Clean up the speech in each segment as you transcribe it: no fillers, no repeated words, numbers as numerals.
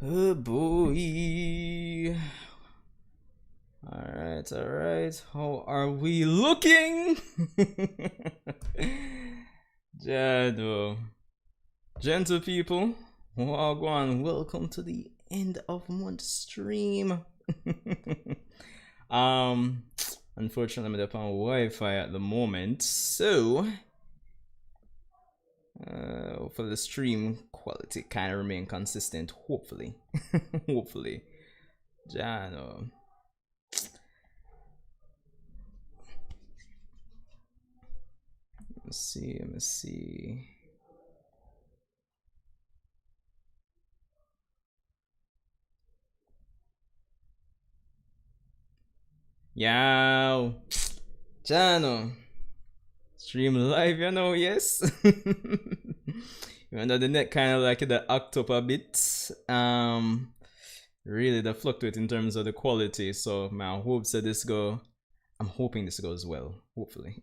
Oh boy. Alright, alright. How are we looking? Jado. Gentle people. Wagwan, welcome to the end of month stream. um Unfortunately I'm up on Wi-Fi at the moment, so for the stream quality kind of remain consistent, hopefully. Hopefully. Jano. Let me see. Yow. Channel. Stream live, yes. Even though the net kind of like the act up a bit. Really the fluctuate in terms of the quality. So my hopes that I'm hoping this goes well. Hopefully.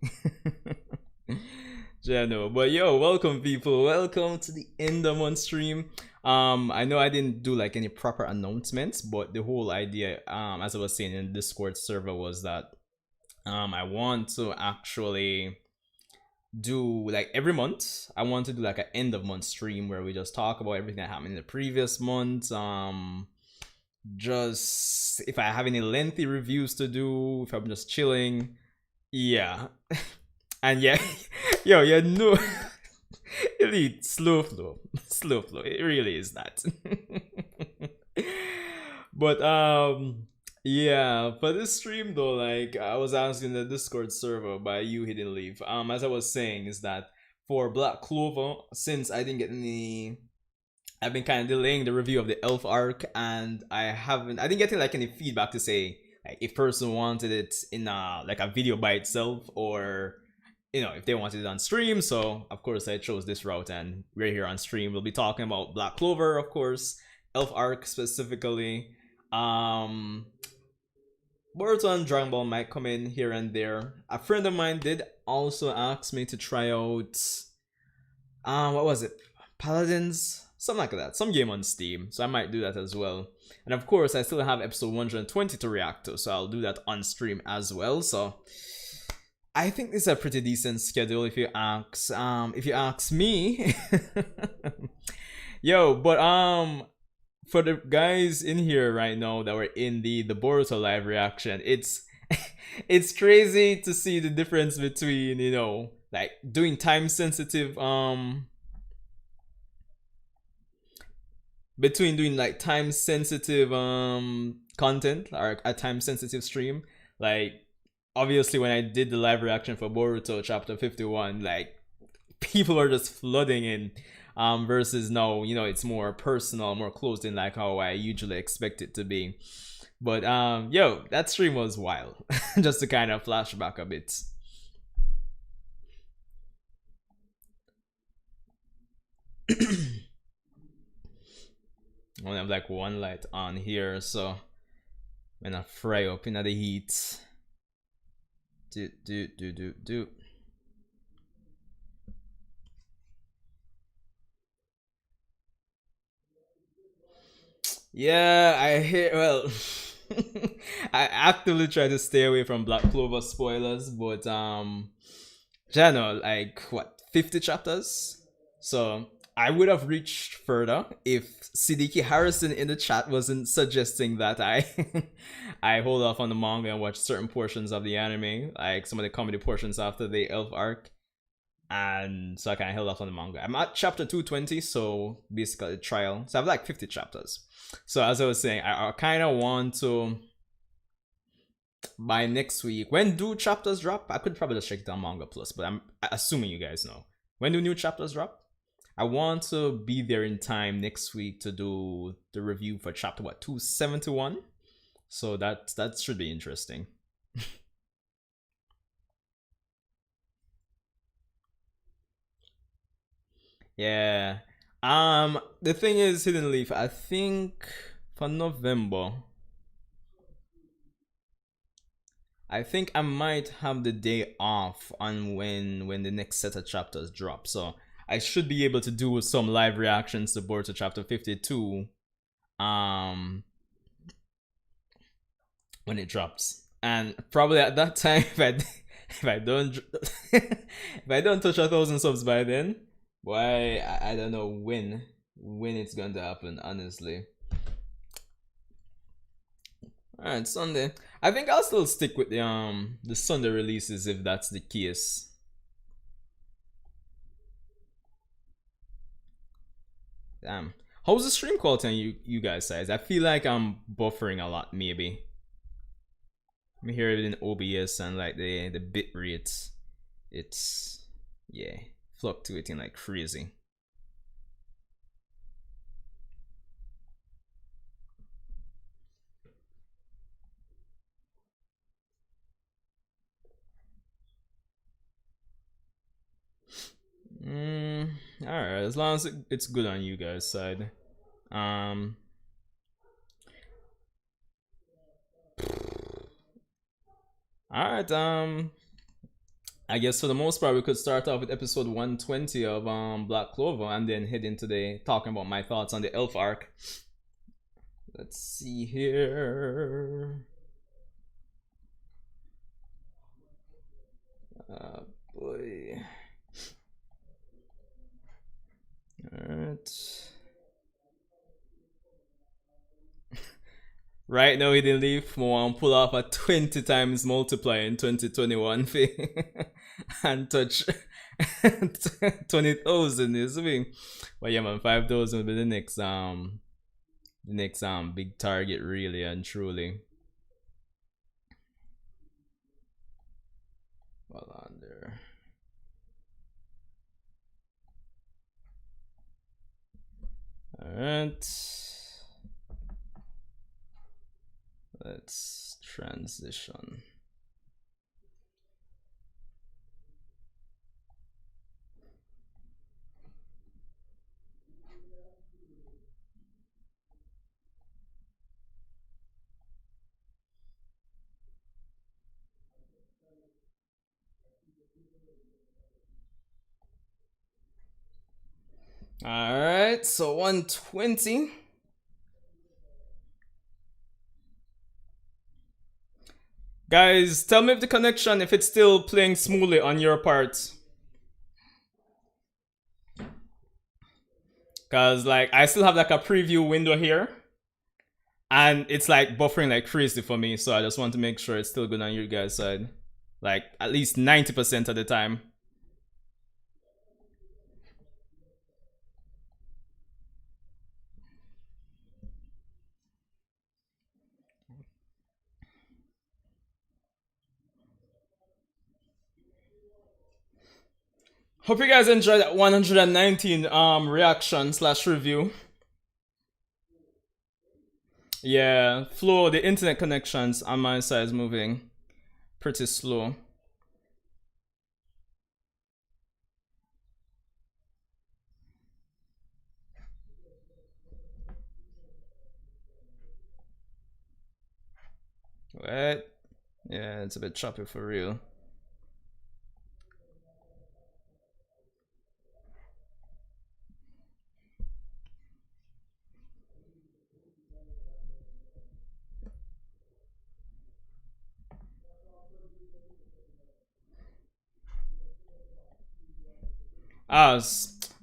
Jano. But yo, welcome people. Welcome to the end of month stream. I know I didn't do like any proper announcements, but the whole idea, as I was saying in the Discord server, was that I want to actually do like every month. I want to do like an end of month stream where we just talk about everything that happened in the previous month. Just if I have any lengthy reviews to do, if I'm just chilling, yeah. And yeah, yo, you know, elite slow flow, slow flow. It really is that. But yeah, for this stream though, like I was asking the Discord server by you hidden leave. As I was saying, is that for Black Clover, since I didn't get any, I've been kind of delaying the review of the Elf arc, and I didn't get like any feedback to say like if person wanted it in like a video by itself, or if they wanted it on stream. So of course I chose this route, and we're here on stream. We'll be talking about Black Clover, of course, Elf arc specifically. Boruto and Dragon Ball might come in here and there. A friend of mine did also ask me to try out what was it, Paladins, something like that, some game on Steam, so I might do that as well. And of course I still have episode 120 to react to, so I'll do that on stream as well. So I think this is a pretty decent schedule if you ask me. Yo, but for the guys in here right now that were in the Boruto live reaction, it's it's crazy to see the difference between, like doing time sensitive content or a time sensitive stream. Like obviously when I did the live reaction for Boruto chapter 51, like people are just flooding in, versus now, it's more personal, more closed in, like how I usually expect it to be. But yo, that stream was wild. Just to kind of flashback a bit. I only have like one light on here, so when I fry up in the heat. Do. Yeah, I hear. Well, I actively try to stay away from Black Clover spoilers, but like what, 50 chapters? So I would have reached further if Siddiqui Harrison in the chat wasn't suggesting that I I hold off on the manga and watch certain portions of the anime, like some of the comedy portions after the Elf arc. And so I kind of held off on the manga. I'm at chapter 220, so basically a trial. So I have like 50 chapters. So as I was saying, I kind of want to, by next week, when do chapters drop? I could probably just check down Manga Plus, but I'm assuming you guys know. When do new chapters drop? I want to be there in time next week to do the review for chapter 271. So that should be interesting. Yeah. The thing is, Hidden Leaf, I think for November, I think I might have the day off on when the next set of chapters drop. So I should be able to do some live reactions to Boruto chapter 52 Um, when it drops, and probably at that time, if I don't if I don't touch 1,000 subs by then, why I don't know when it's going to happen. Honestly, all right, Sunday. I think I'll still stick with the Sunday releases if that's the case. Damn. How's the stream quality on you guys' size? I feel like I'm buffering a lot. Maybe. Let me hear it in OBS and like the bit rates. It's yeah fluctuating like crazy. All right, as long as it's good on you guys' side. Um, all right. I guess for the most part, we could start off with episode 120 of Black Clover, and then head into the talking about my thoughts on the Elf arc. Let's see here. Boy. Alright. Right now, he didn't leave. More pull off a 20 times multiplier in 2021 and touch 20,000 is me. But yeah, man, 5,000 will be the next big target, really and truly. Hold on there. Alright. Let's transition. Alright, so 120. Guys, tell me if the connection, if it's still playing smoothly on your part. Cause like I still have like a preview window here. And it's like buffering like crazy for me, so I just want to make sure it's still good on your guys' side. Like at least 90% of the time. Hope you guys enjoyed that 119 reaction slash review. Yeah, flow, the internet connections on my side is moving pretty slow. What? Yeah, it's a bit choppy for real.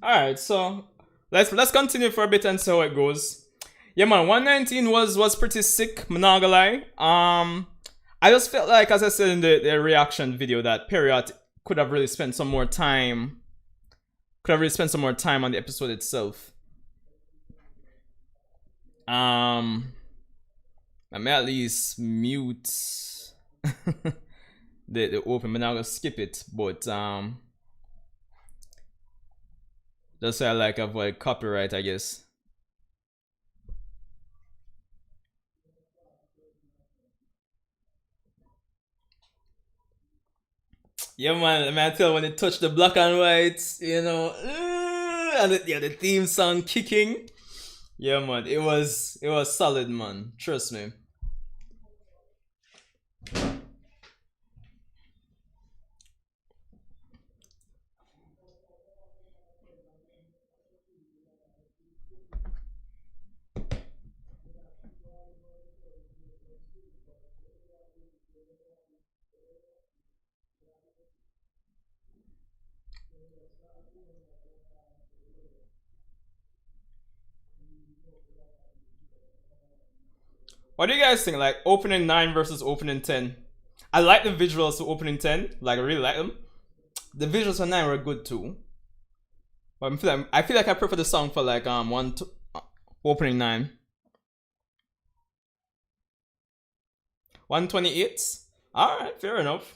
Alright, so let's continue for a bit and see how it goes. Yeah, man, 119 was pretty sick. I'm not gonna lie. I just felt like, as I said in the reaction video, that Period could have really spent some more time. Could have really spent some more time on the episode itself. I may at least mute the open. I'm not gonna skip it, but just so I like avoid copyright, I guess. Yeah, man, I tell when it touched the black and white, you know, and the theme song kicking. Yeah, man, it was solid, man. Trust me. What do you guys think? Like opening 9 versus opening 10? I like the visuals to opening 10. Like I really like them. The visuals for 9 were good too. But I feel like I prefer the song for like opening 9. 128. All right, fair enough.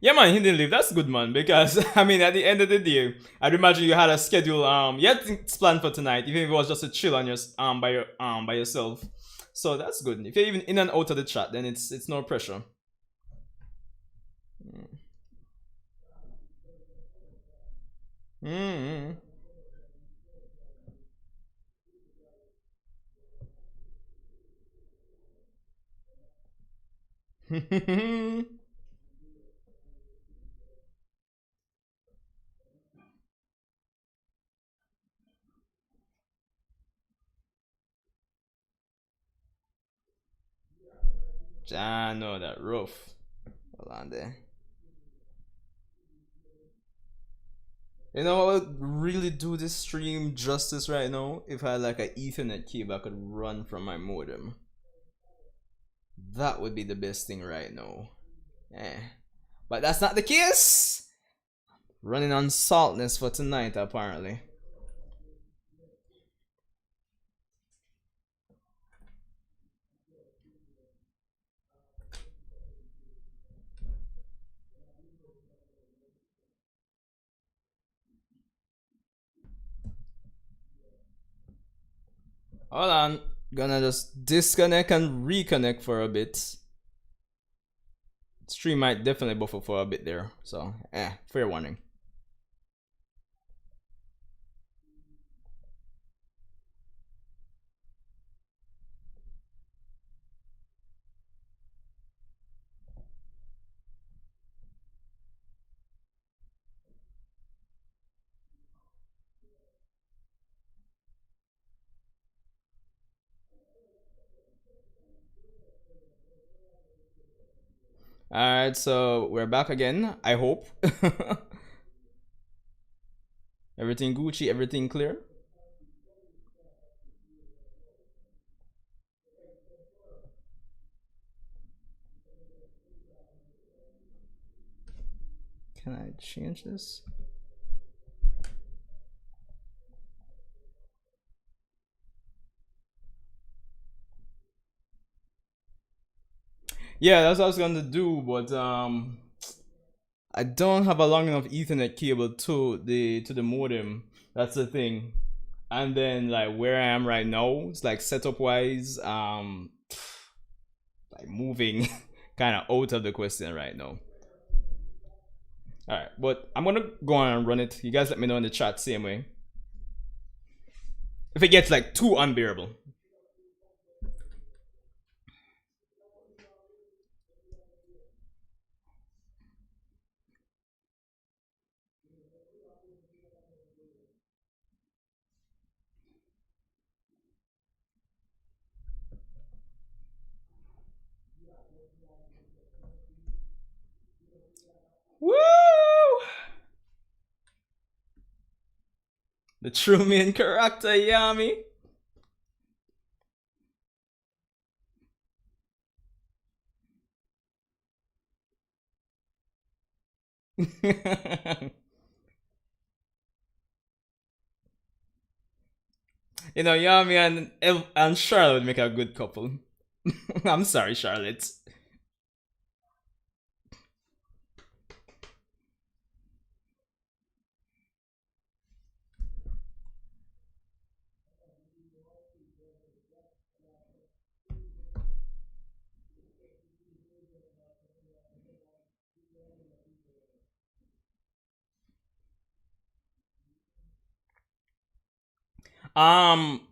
Yeah, man, he didn't leave. That's good, man. Because I mean, at the end of the day, I'd imagine you had a schedule. You had things planned for tonight, even if it was just to chill on your by yourself. So that's good. If you're even in and out of the chat, then it's no pressure. Mm-hmm. I know that rough. Hold on there. You know what would really do this stream justice right now? If I had like an Ethernet cable I could run from my modem. That would be the best thing right now. Eh. But that's not the case. Running on saltness for tonight, apparently. Hold on. Gonna just disconnect and reconnect for a bit. Stream might definitely buffer for a bit there. So, fair warning. Alright, so we're back again. I hope. Everything Gucci, everything clear. Can I change this? Yeah, that's what I was gonna do, but I don't have a long enough Ethernet cable to the modem. That's the thing. And then like where I am right now, it's like setup wise, like moving kind of out of the question right now. All right, but I'm gonna go on and run it. You guys let me know in the chat same way. If it gets like too unbearable. Woo! The true main character, Yami. You know, Yami and Charlotte would make a good couple. I'm sorry, Charlotte.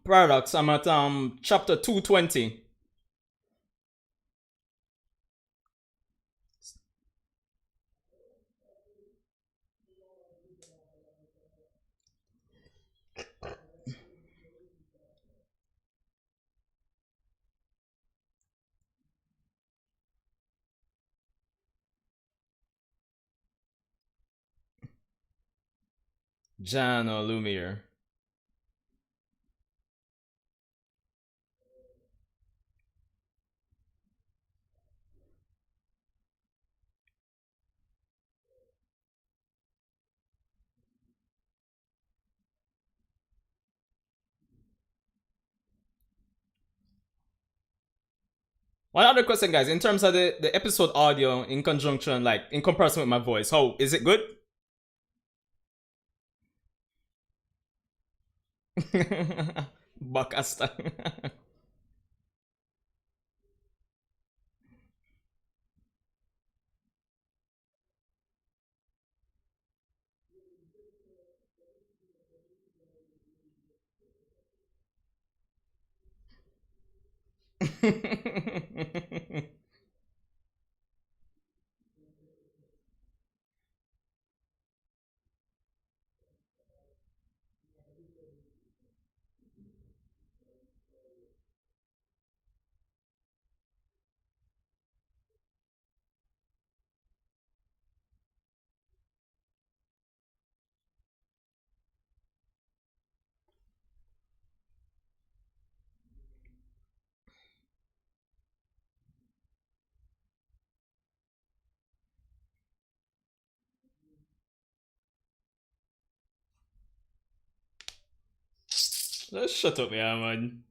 Paradox. I'm at chapter 220. Jan or Lumiere. One other question, guys. In terms of the episode audio in conjunction, like in comparison with my voice, how is it good? Bakasta. Let's shut up, yeah, man.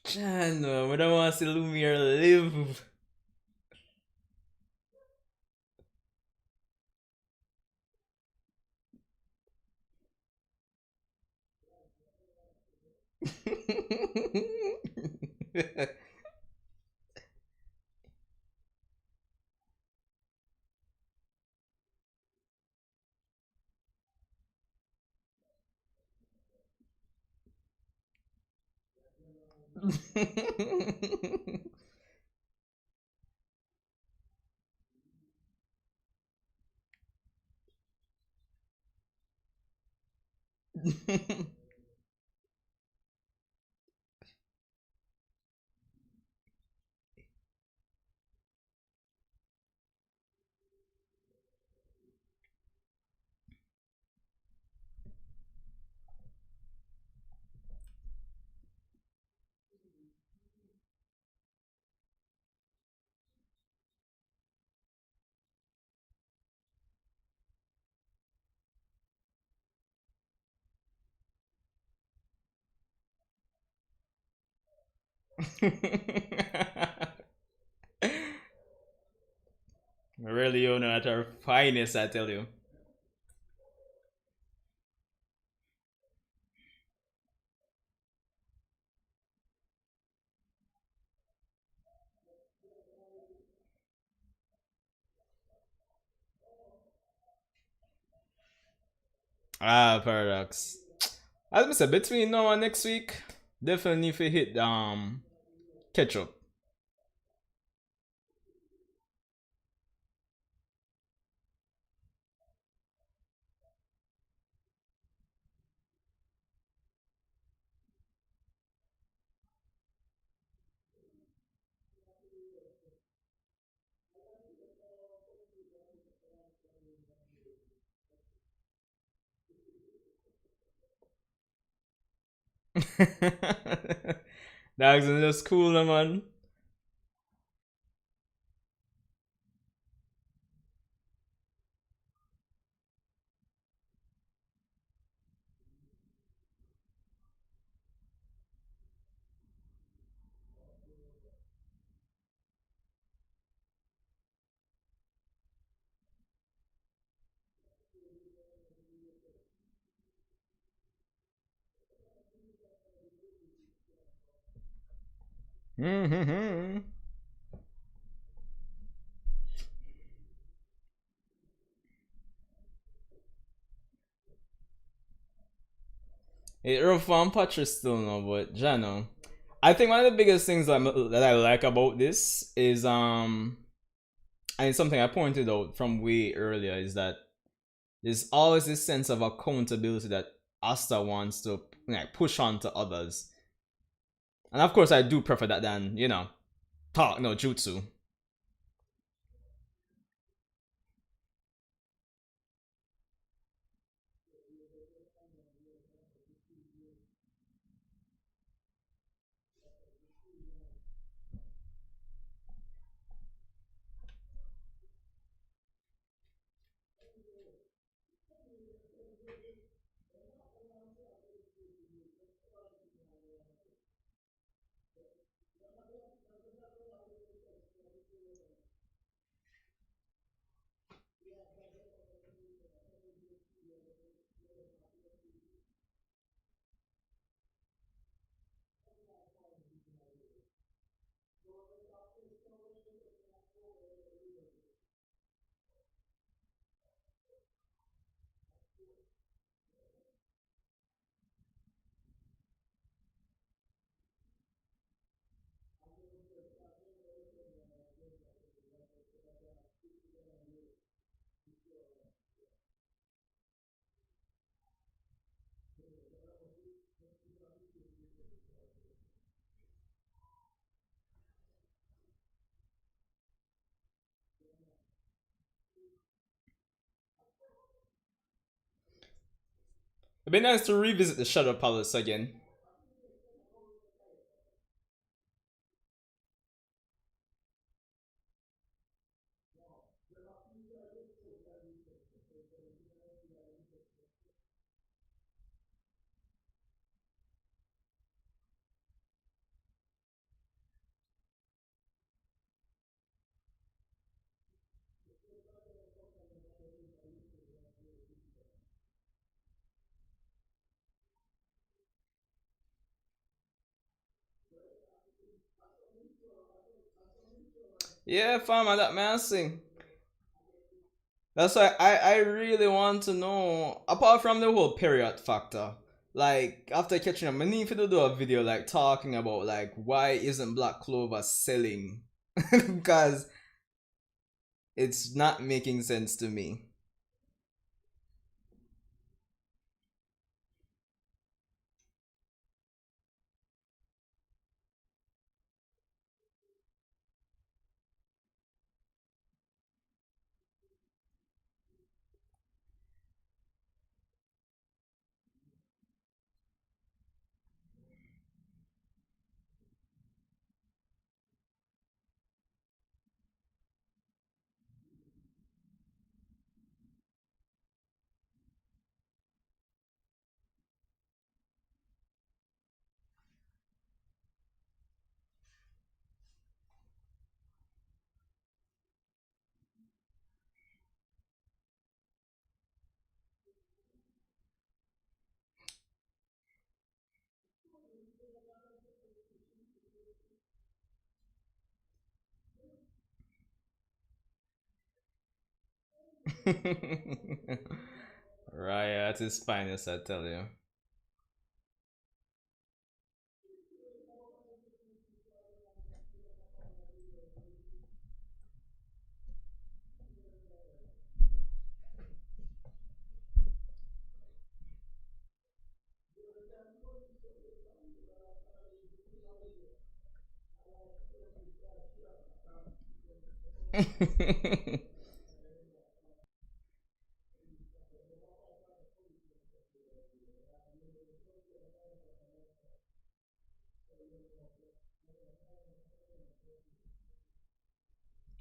Jan, we don't want to see Lumiere live. Really, you know, at our finest, I tell you. Ah, Paradox. As I said, between now and next week, definitely if you hit catch up. That's just cool, man. Mm-hmm. It rough on Patrick still no, but Jano. I think one of the biggest things that I like about this is and it's something I pointed out from way earlier is that there's always this sense of accountability that Asta wants to like push on to others. And of course, I do prefer that than talk no jutsu. It'd be nice to revisit the Shadow Palace again. Yeah, fam, that man sing. That's why I really want to know. Apart from the whole period factor, like after catching up, I need to do a video like talking about like why isn't Black Clover selling? Because it's not making sense to me. Right, at his finest, I tell you.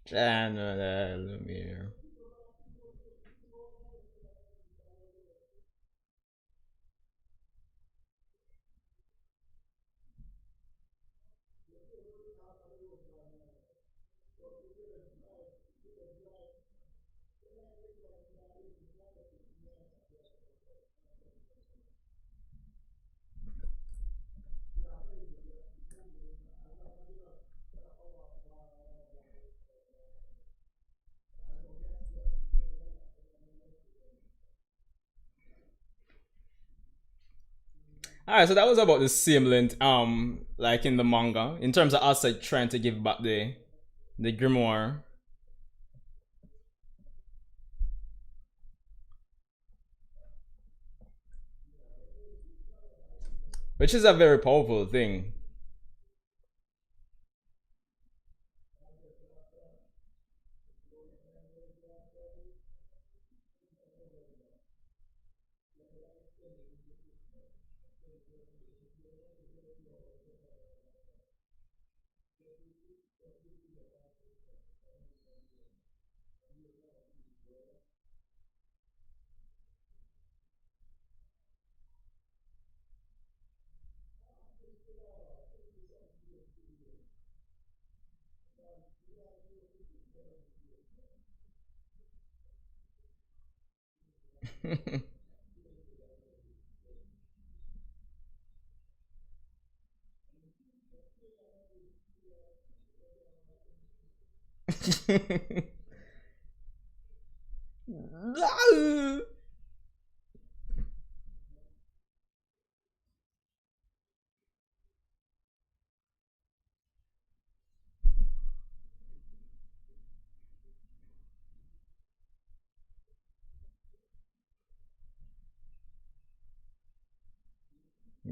General Lumiere. Alright, so that was about the same length, like in the manga, in terms of us like trying to give back the grimoire. which is a very powerful thing.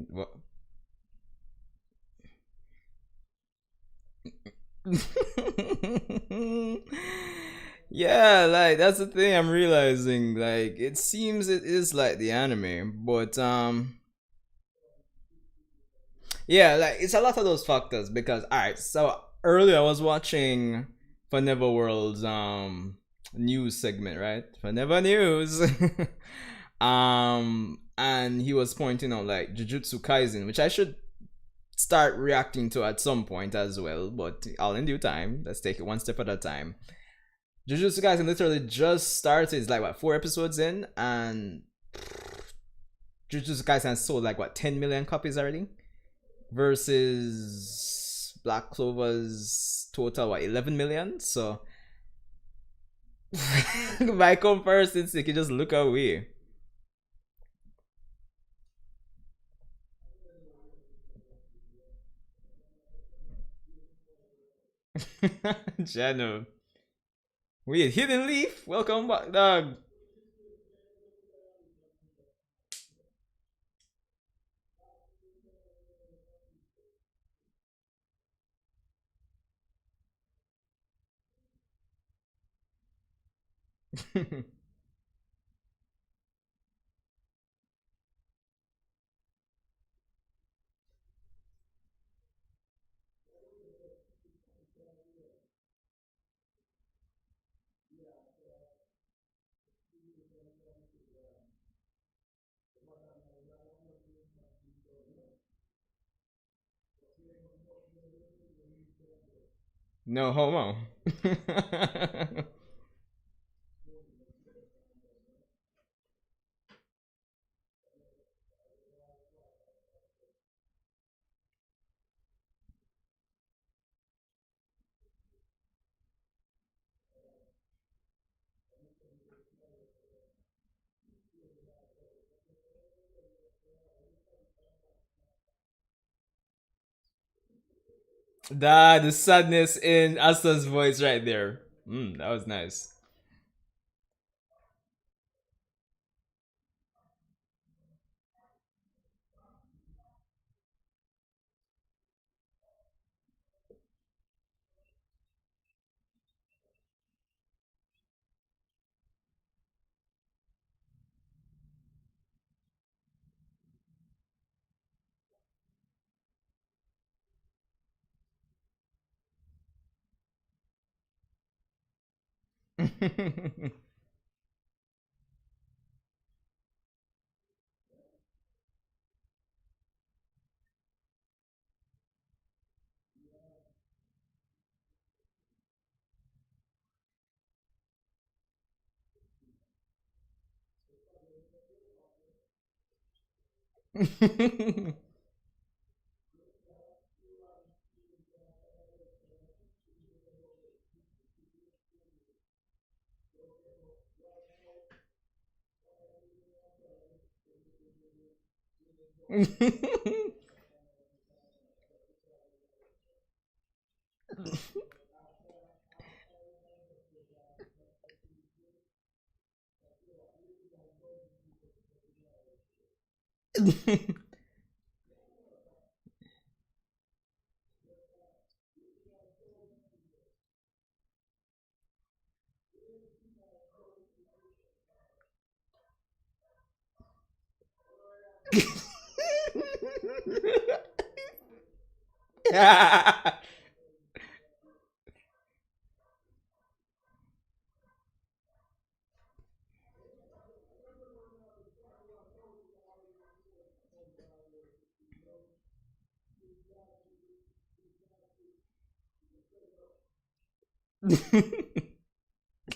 What? Yeah, like that's the thing I'm realizing. Like it seems it is like the anime, but yeah, like it's a lot of those factors because alright, so earlier I was watching for Neverworld's news segment, right? For Never News. And he was pointing out like Jujutsu Kaisen, which I should start reacting to at some point as well, but all in due time. Let's take it one step at a time. Jujutsu Kaisen literally just started. It's like what 4 episodes in, and Jujutsu Kaisen has sold like what 10 million copies already, versus Black Clover's total what 11 million. So by comparison, you can just look away. Jano, we Hidden Leaf. Welcome back, dog. No homo. The sadness in Asta's voice right there. That was nice.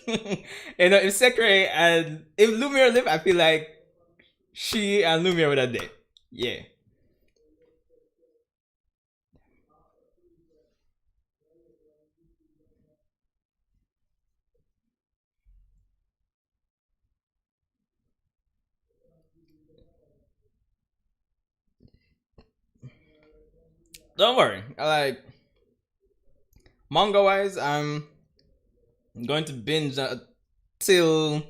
You know, if Sekre and if Lumiere live, I feel like she and Lumiere would have dead. Yeah. Don't worry. Like manga wise, I'm going to binge till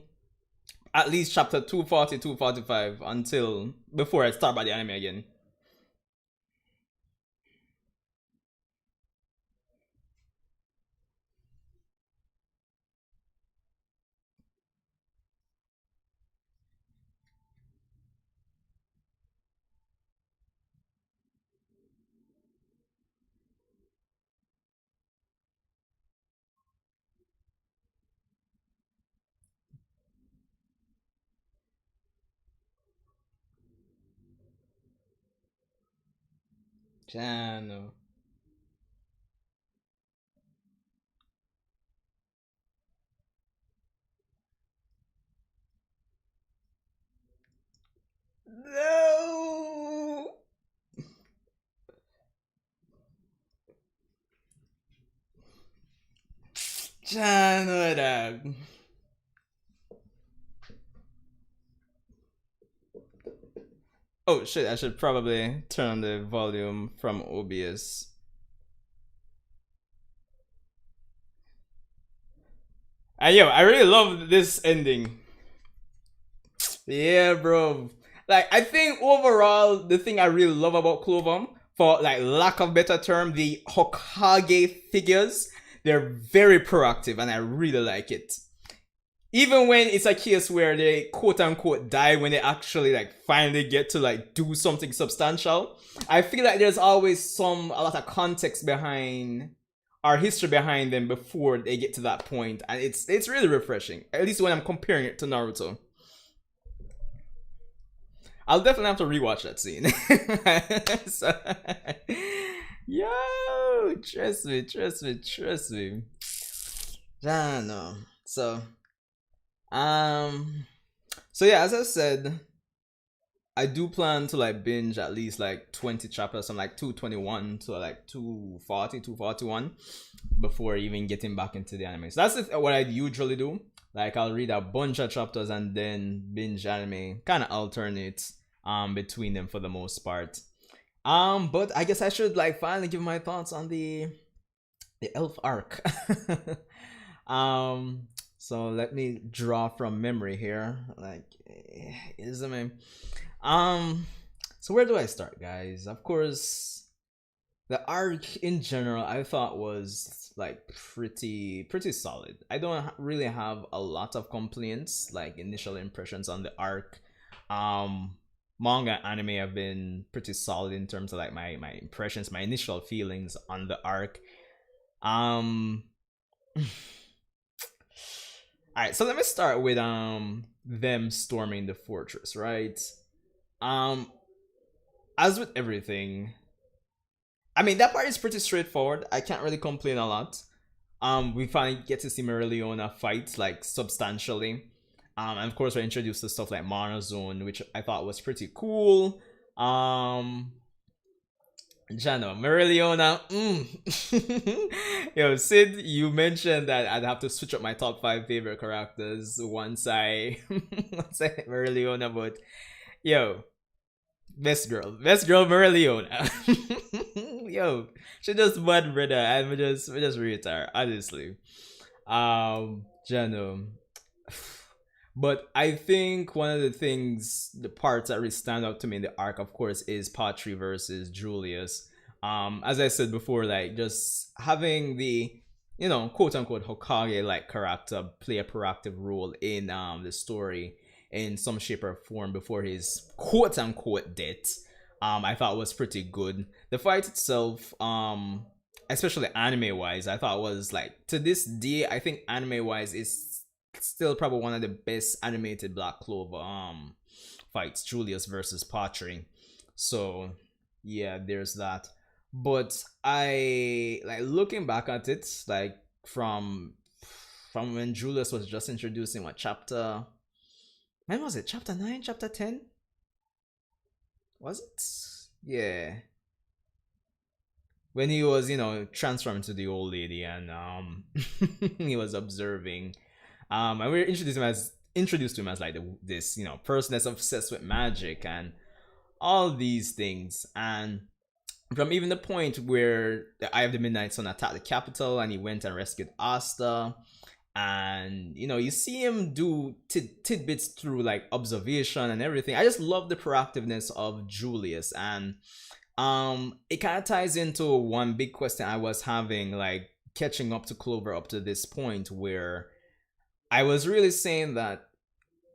at least chapter 240, 245 until before I start by the anime again. Channel. No. Channel dog. Oh shit, I should probably turn on the volume from OBS. And yo, I really love this ending. Yeah, bro. Like I think overall the thing I really love about Clover, for like lack of better term, the Hokage figures, they're very proactive and I really like it. Even when it's a case where they quote unquote die when they actually like finally get to like do something substantial, I feel like there's always a lot of context behind our history behind them before they get to that point, and it's really refreshing. At least when I'm comparing it to Naruto. I'll definitely have to rewatch that scene. So, yo, trust me. I know. Um, so yeah, as I said, I do plan to like binge at least like 20 chapters from like 221 to like 240, 241 before even getting back into the anime. So that's what I usually do. Like I'll read a bunch of chapters and then binge anime, kind of alternate between them for the most part. But I guess I should like finally give my thoughts on the elf arc. So let me draw from memory here. Like, is I mean, um, so where do I start, guys? Of course, the arc in general I thought was like pretty solid. I don't really have a lot of complaints, like initial impressions on the arc. Um, manga anime have been pretty solid in terms of like my impressions, my initial feelings on the arc. Um. All right, so let me start with them storming the fortress, right? Um, as with everything, I mean that part is pretty straightforward. I can't really complain a lot. We finally get to see Mereoleona fight like substantially. And of course we're introduced to stuff like Mana Zone, which I thought was pretty cool. Jano, Mereoleona. Yo, Sid, you mentioned that I'd have to switch up my top five favorite characters once I once I hit Mereoleona, but yo, best girl Mereoleona. Yo, she just mad brother, and we just retire, honestly. Jano. But I think one of the things, the parts that really stand out to me in the arc, of course, is Patri versus Julius. As I said before, like just having the, quote unquote Hokage like character play a proactive role in the story in some shape or form before his quote unquote death. I thought was pretty good. The fight itself, especially anime wise, I thought was like, to this day, I think anime wise is still probably one of the best animated Black Clover fights, Julius versus Patry. So yeah, there's that. But I like looking back at it, like from when Julius was just introducing what chapter, when was it, chapter 9, chapter 10, was it? Yeah, when he was, transformed to the old lady, and he was observing, and we were introduced to him as like this person that's obsessed with magic and all these things. And from even the point where the Eye of the Midnight Sun attacked the capital and he went and rescued Asta, and you see him do tidbits through like observation and everything. I just love the proactiveness of Julius. And it kind of ties into one big question I was having, like catching up to Clover up to this point, where I was really saying that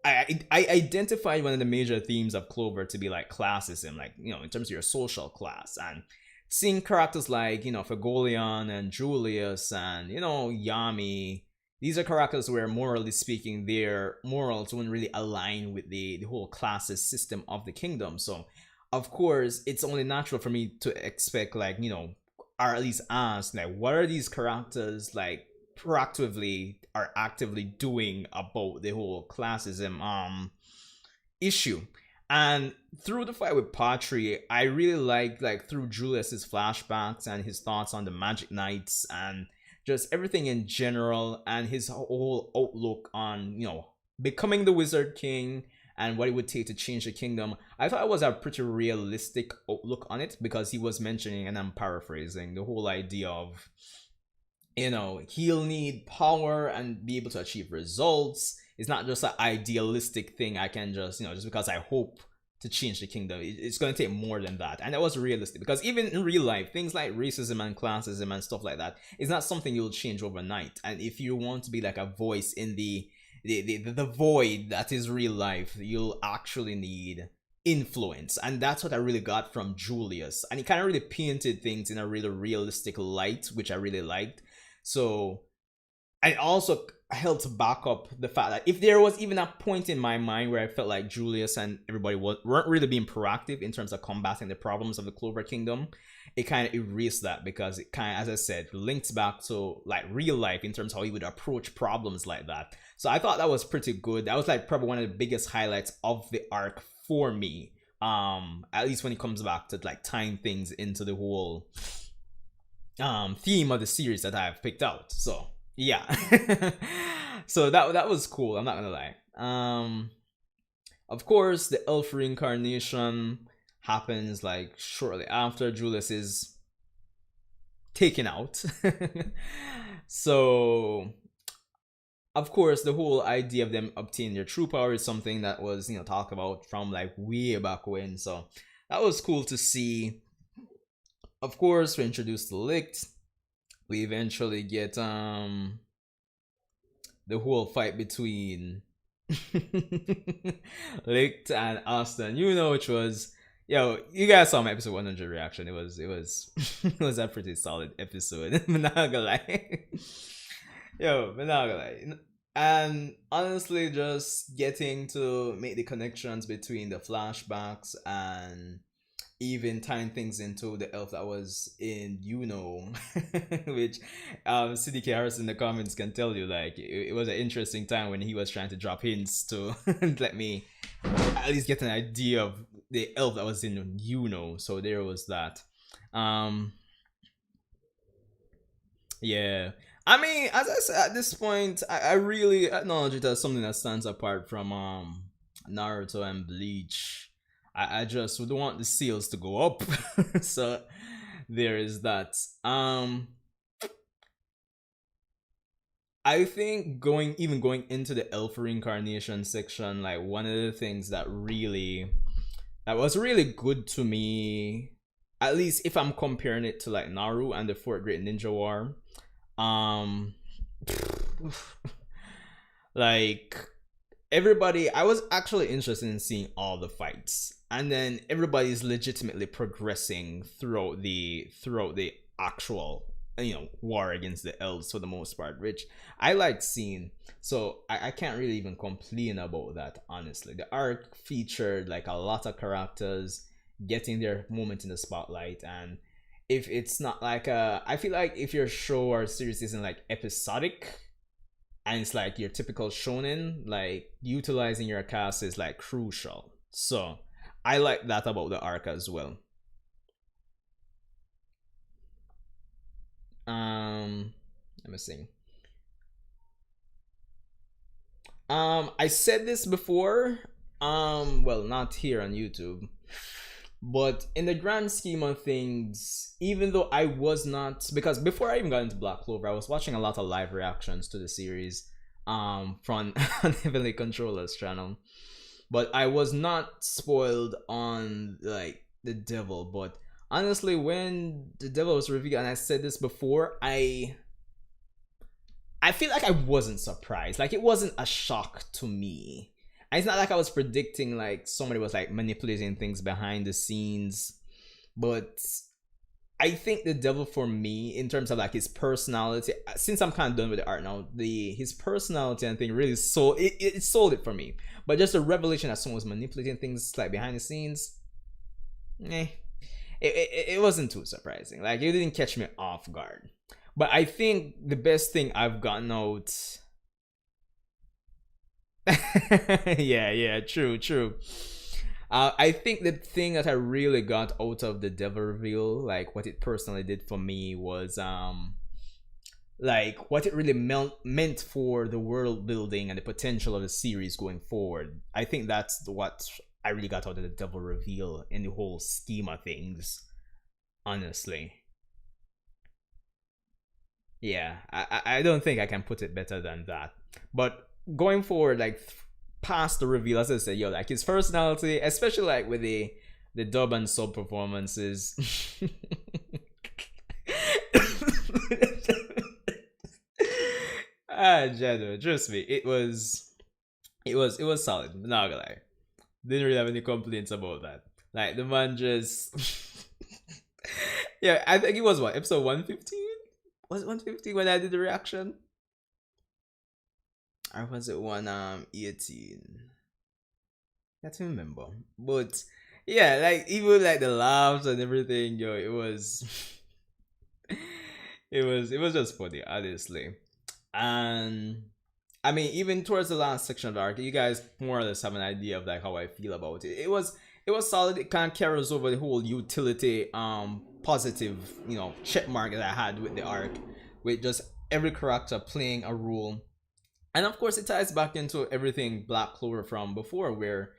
I identified one of the major themes of Clover to be like classism, like in terms of your social class, and seeing characters like Fagolian and Julius and Yami. These are characters where, morally speaking, their morals wouldn't really align with the whole classist system of the kingdom. So of course it's only natural for me to expect, like, or at least ask, like, what are these characters like proactively are actively doing about the whole classism issue. And through the fight with Patry, I really like through Julius's flashbacks and his thoughts on the Magic Knights and just everything in general, and his whole outlook on becoming the Wizard King and what it would take to change the kingdom. I thought it was a pretty realistic outlook on it, because he was mentioning, and I'm paraphrasing, the whole idea of he'll need power and be able to achieve results. It's not just an idealistic thing I can just just because I hope to change the kingdom. It's going to take more than that. And that was realistic, because even in real life, things like racism and classism and stuff like that is not something you'll change overnight. And if you want to be like a voice in the void that is real life, you'll actually need influence. And that's what I really got from Julius, and he kind of really painted things in a really realistic light, which I really liked. So I also helped back up the fact that if there was even a point in my mind where I felt like Julius and everybody weren't really being proactive in terms of combating the problems of the Clover Kingdom, it kind of erased that, because it kind of, as I said, links back to like real life in terms of how he would approach problems like that. So I thought that was pretty good. That was like probably one of the biggest highlights of the arc for me, at least when it comes back to like tying things into the whole theme of the series that I've picked out. So yeah. So that was cool, I'm not gonna lie. Of course the elf reincarnation happens like shortly after Julius is taken out. So of course the whole idea of them obtaining their true power is something that was talked about from like way back when. So that was cool to see. Of course, we're introduced to Licht. We eventually get the whole fight between Licht and Austin, which was, you guys saw my episode 100 reaction. It was it was a pretty solid episode. I'm not gonna lie. I'm not gonna lie. And honestly, just getting to make the connections between the flashbacks and even tying things into the elf that was in which CDK Harris in the comments can tell you, like, it was an interesting time when he was trying to drop hints to let me at least get an idea of the elf that was in so there was that. Yeah, I mean, as I said, at this point I really acknowledge it as something that stands apart from Naruto and Bleach. I just would want the seals to go up. So there is that. I think going into the elf reincarnation section, like one of the things that was really good to me, at least if I'm comparing it to like Naru and the Fourth Great Ninja War, like everybody, I was actually interested in seeing all the fights, and then everybody's legitimately progressing throughout the actual war against the elves for the most part, which I like seeing. So I can't really even complain about that, honestly. The arc featured like a lot of characters getting their moment in the spotlight. And if it's not like I feel like if your show or series isn't like episodic and it's like your typical shonen, like utilizing your cast is like crucial. So I like that about the arc as well. Let me see. I said this before. Well, not here on YouTube, but in the grand scheme of things, even though I was not, because before I even got into Black Clover, I was watching a lot of live reactions to the series, from on Heavenly Controller's channel, but I was not spoiled on like the devil. But honestly, when the devil was revealed, and I said this before, I feel like I wasn't surprised. Like it wasn't a shock to me. And it's not like I was predicting like somebody was like manipulating things behind the scenes. But I think the devil for me, in terms of like his personality, since I'm kind of done with the art now, the his personality and thing really sold it sold it for me. But just the revelation that someone was manipulating things like behind the scenes, eh, it wasn't too surprising. Like it didn't catch me off guard. But I think the best thing I've gotten out. Yeah, true, true. I think the thing that I really got out of the devil reveal, like what it personally did for me, was like what it really meant for the world building and the potential of the series going forward. I think that's what I really got out of the devil reveal in the whole scheme of things. Honestly, yeah, I don't think I can put it better than that. But going forward, like past the reveal, as I said, yo, like his personality, especially like with the dub and sub performances. Jado, trust me, it was solid. Not gonna lie, didn't really have any complaints about that. Like the man just, yeah, I think it was what, episode 115. Was it 150 when I did the reaction? Or was it 118? I can't remember. But yeah, like even like the laughs and everything, yo, it was it was just funny, honestly. And I mean, even towards the last section of the arc, you guys more or less have an idea of like how I feel about it. It was solid. It kind of carries over the whole utility positive, check mark that I had with the arc, with just every character playing a role. And of course it ties back into everything Black Clover from before, where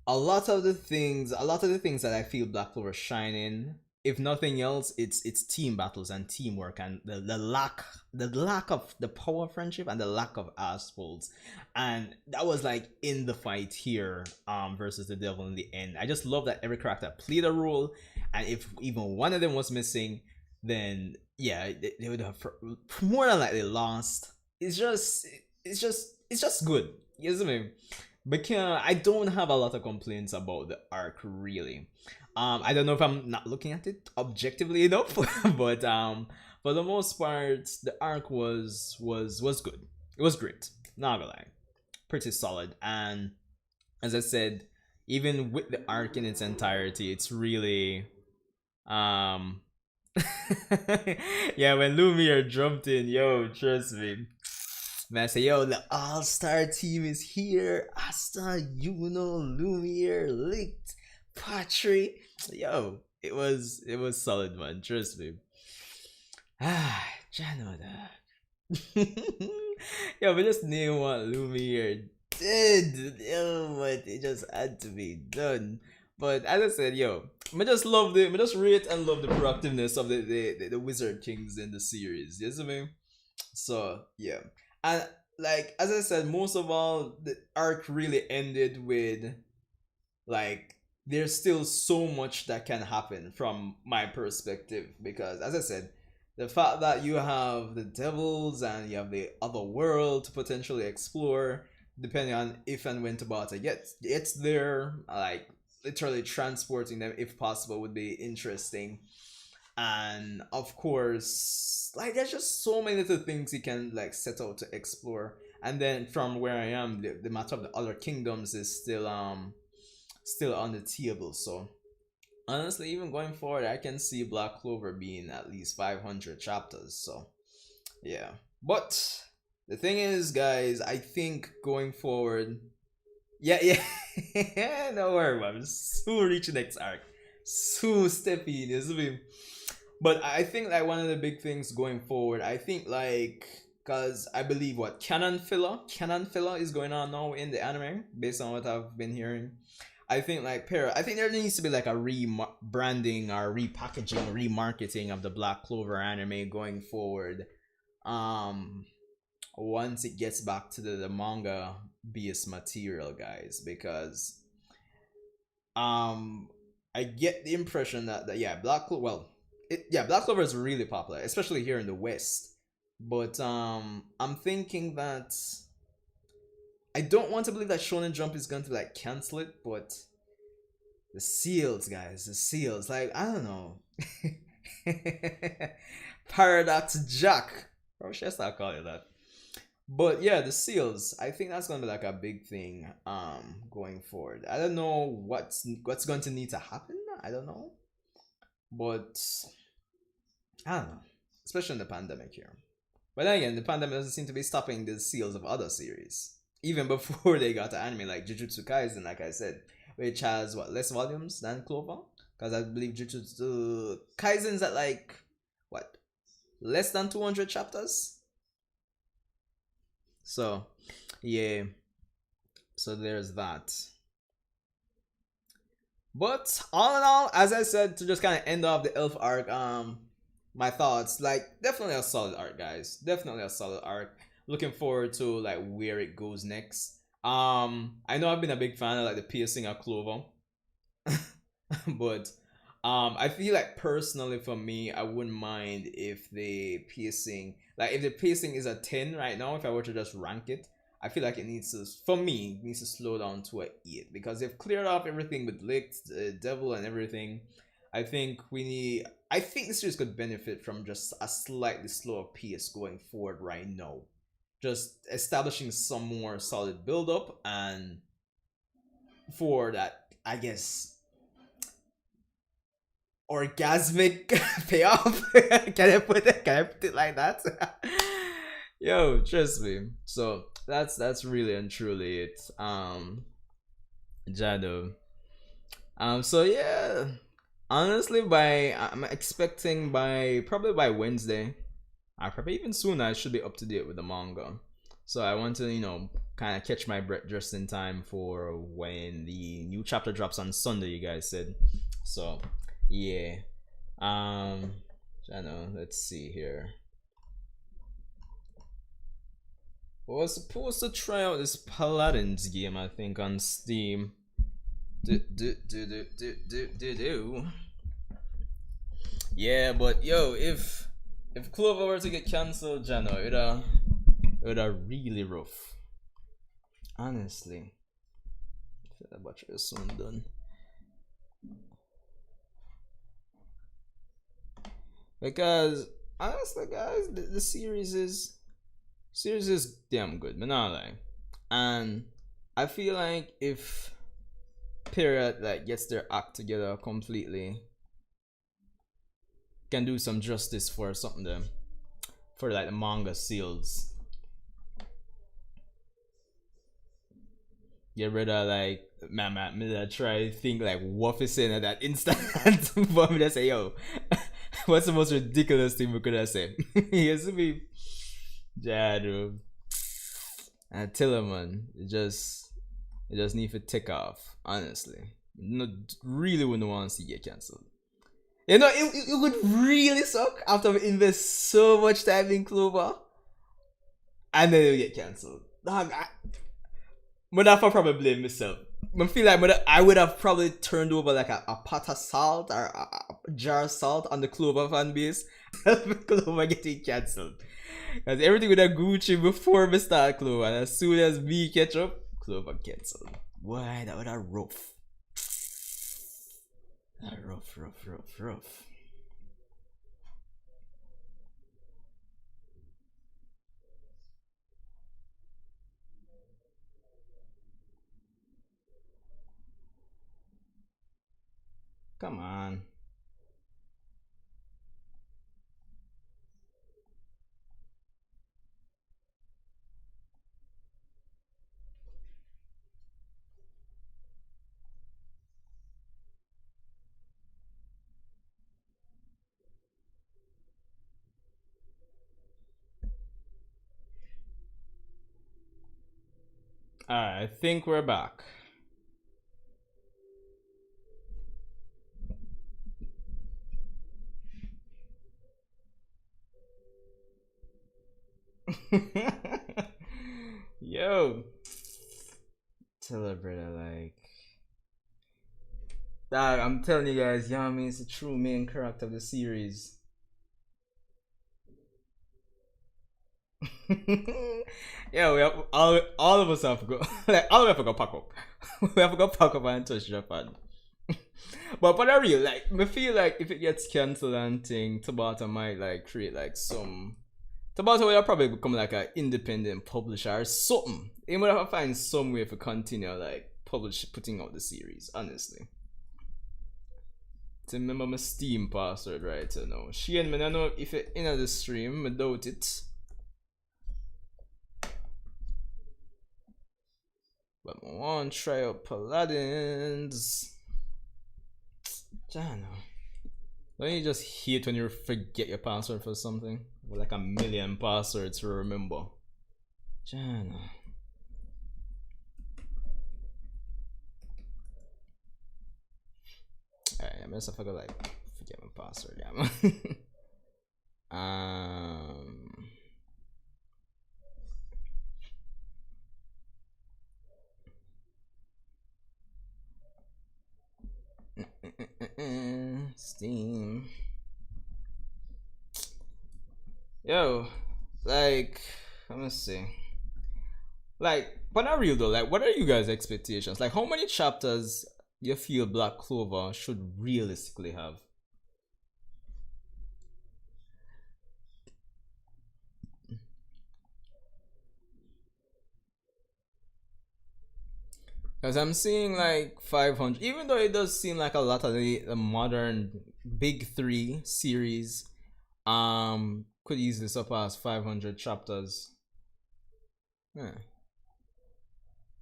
a lot of the things that I feel Black Clover shine in, if nothing else, it's team battles and teamwork, and the lack of the power of friendship and the lack of assholes. And that was like in the fight here, versus the devil in the end. I just love that every character played a role, and if even one of them was missing, then yeah, they would have more than likely lost. It's just good. You know what I mean? Because I don't have a lot of complaints about the arc really. I don't know if I'm not looking at it objectively enough, but for the most part, the arc was good. It was great. Not gonna lie, pretty solid. And as I said, even with the arc in its entirety, it's really yeah, when Lumiere jumped in, yo, trust me. Man, I say, yo, the all-star team is here. Asta, Yuno, Lumiere, Licht, Patry. Yo, it was solid, man. Trust me. Janoda. Yo, we just name what Lumiere did. Yo, but it just had to be done. But as I said, yo, I just rate and love the proactiveness of the Wizard Kings in the series. You know what I mean? So yeah. And like as I said, most of all, the arc really ended with like there's still so much that can happen from my perspective, because as I said, the fact that you have the devils and you have the other world to potentially explore, depending on if and when Tabata gets there, like literally transporting them if possible would be interesting. And of course, like there's just so many little things you can like set out to explore. And then from where I am, the matter of the other kingdoms is still on the table. So honestly, even going forward, I can see Black Clover being at least 500 chapters. So yeah, but the thing is, guys, I think going forward, yeah, yeah, no worry, man. Soon reach the next arc. Soon step in, is me. But I think like one of the big things going forward, I think like because I believe what canon filler is going on now in the anime based on what I've been hearing. I think like I think there needs to be like a rebranding or repackaging, remarketing of the Black Clover anime going forward. Once it gets back to the manga based material, guys, because I get the impression that yeah, Black Clover is really popular, especially here in the West. But I'm thinking that I don't want to believe that Shonen Jump is going to like cancel it, but the seals, guys, the seals, like I don't know. Paradox Jack. Or should I start calling it that? But yeah, the seals. I think that's gonna be like a big thing going forward. I don't know what's going to need to happen. I don't know. But I don't know. Especially in the pandemic here. But then again, the pandemic doesn't seem to be stopping the seals of other series. Even before they got to anime, like Jujutsu Kaisen, like I said, which has what, less volumes than Clover? Because I believe Jujutsu Kaisen's at like what, less than 200 chapters. So yeah, so there's that. But all in all, as I said, to just kind of end off the elf arc, my thoughts, like definitely a solid arc, guys, definitely a solid arc. Looking forward to like where it goes next. I know I've been a big fan of like the piercing of Clover. But I feel like personally for me, I wouldn't mind if the pacing, like if the pacing is a 10 right now, if I were to just rank it, I feel like it needs to, for me, it needs to slow down to a 8 because they've cleared off everything with Licked, Devil and everything. I think I think the series could benefit from just a slightly slower pace going forward right now. Just establishing some more solid build up, and for that, I guess, orgasmic payoff. Can I put it like that? Yo, trust me. So that's really and truly it. Jado. So yeah, honestly, I'm expecting probably by Wednesday, probably even sooner, I should be up to date with the manga. So I want to kind of catch my breath just in time for when the new chapter drops on Sunday, you guys said. So yeah, I know, let's see here. I was supposed to try out this Paladins game, I think, on Steam. Yeah, but yo, if Clover were to get cancelled, Jano, it would really rough. Honestly, that battery is soon done. Because honestly, guys, the series is damn good, but not like, and I feel like if Period like gets their act together completely, can do some justice for something them for like the manga seals. Get rid of like man, me try to think like what is saying at that instant, but me just say yo, what's the most ridiculous thing we could have said? Yes, me, Jadu. And tell him, man, it just need to take off. Honestly, no, really wouldn't want to see it get cancelled. It would really suck after we invest so much time in Clover, and then it would get cancelled. Dog, but I probably blame myself. I feel like I would have probably turned over like a pot of salt or a jar of salt on the Clover fan base. Clover getting cancelled. Because everything with a Gucci before we start Clover, and as soon as me catch up, Clover cancel. Why that was a rough. Rough. Come on. Alright, I think we're back. Yo. Tell her brother like dog, I'm telling you guys, Yami is the true main character of the series. Yeah, we have all of us have to go. Like all of us have to go pack up. We have to go pack up and touch Japan. But for the real, like I feel like if it gets cancelled and thing, Tabata might like create like some Tabata will probably become like an independent publisher or something. He would have to find some way to continue like putting out the series, honestly. To remember my Steam password right now. Shane, I don't know if you're in the stream, I doubt it. But I want to try out Paladins. Jano. Don't you just hate when you forget your password for something? With like a million passwords to remember. Jano. Alright, I'm just gonna like forget my password, yeah. Steam. Yo, like, let me see. Like, but not real though. Like, what are you guys' expectations? Like, how many chapters you feel Black Clover should realistically have? Because I'm seeing like 500, even though it does seem like a lot of the modern big three series could easily surpass 500 chapters. Yeah.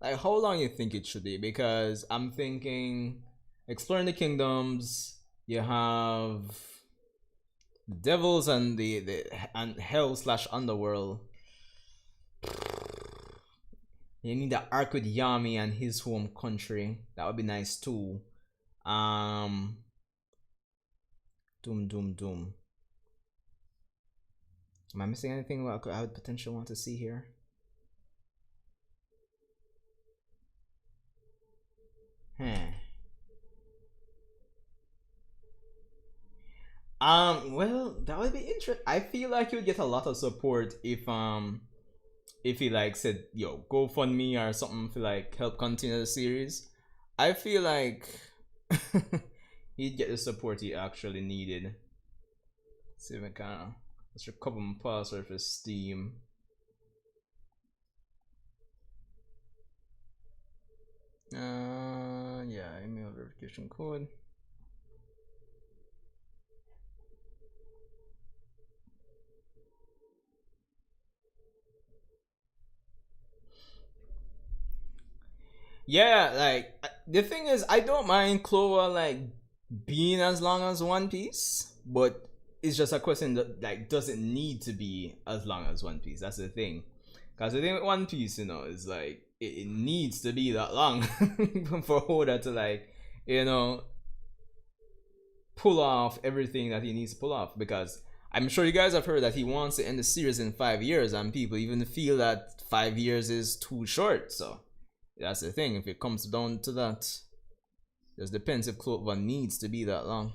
Like how long you think it should be? Because I'm thinking exploring the kingdoms, you have the devils and the and hell slash underworld. You need the arc with Yami and his home country. That would be nice too. Doom. Am I missing anything I would potentially want to see here? Well, that would be interesting. I feel like you would get a lot of support if he like said, yo, go fund me or something to like help continue the series. I feel like he'd get the support he actually needed. Let's see if I can. Let's recover my password for Steam. Yeah, email verification code. Yeah, like the thing is, I don't mind Clover like being as long as One Piece, but it's just a question that like doesn't need to be as long as One Piece. That's the thing, because the thing with One Piece, you know, is like it needs to be that long for Oda to like, you know, pull off everything that he needs to pull off. Because I'm sure you guys have heard that he wants to end the series in 5 years, and people even feel that 5 years is too short. So that's the thing. If it comes down to that, just depends if Clover needs to be that long.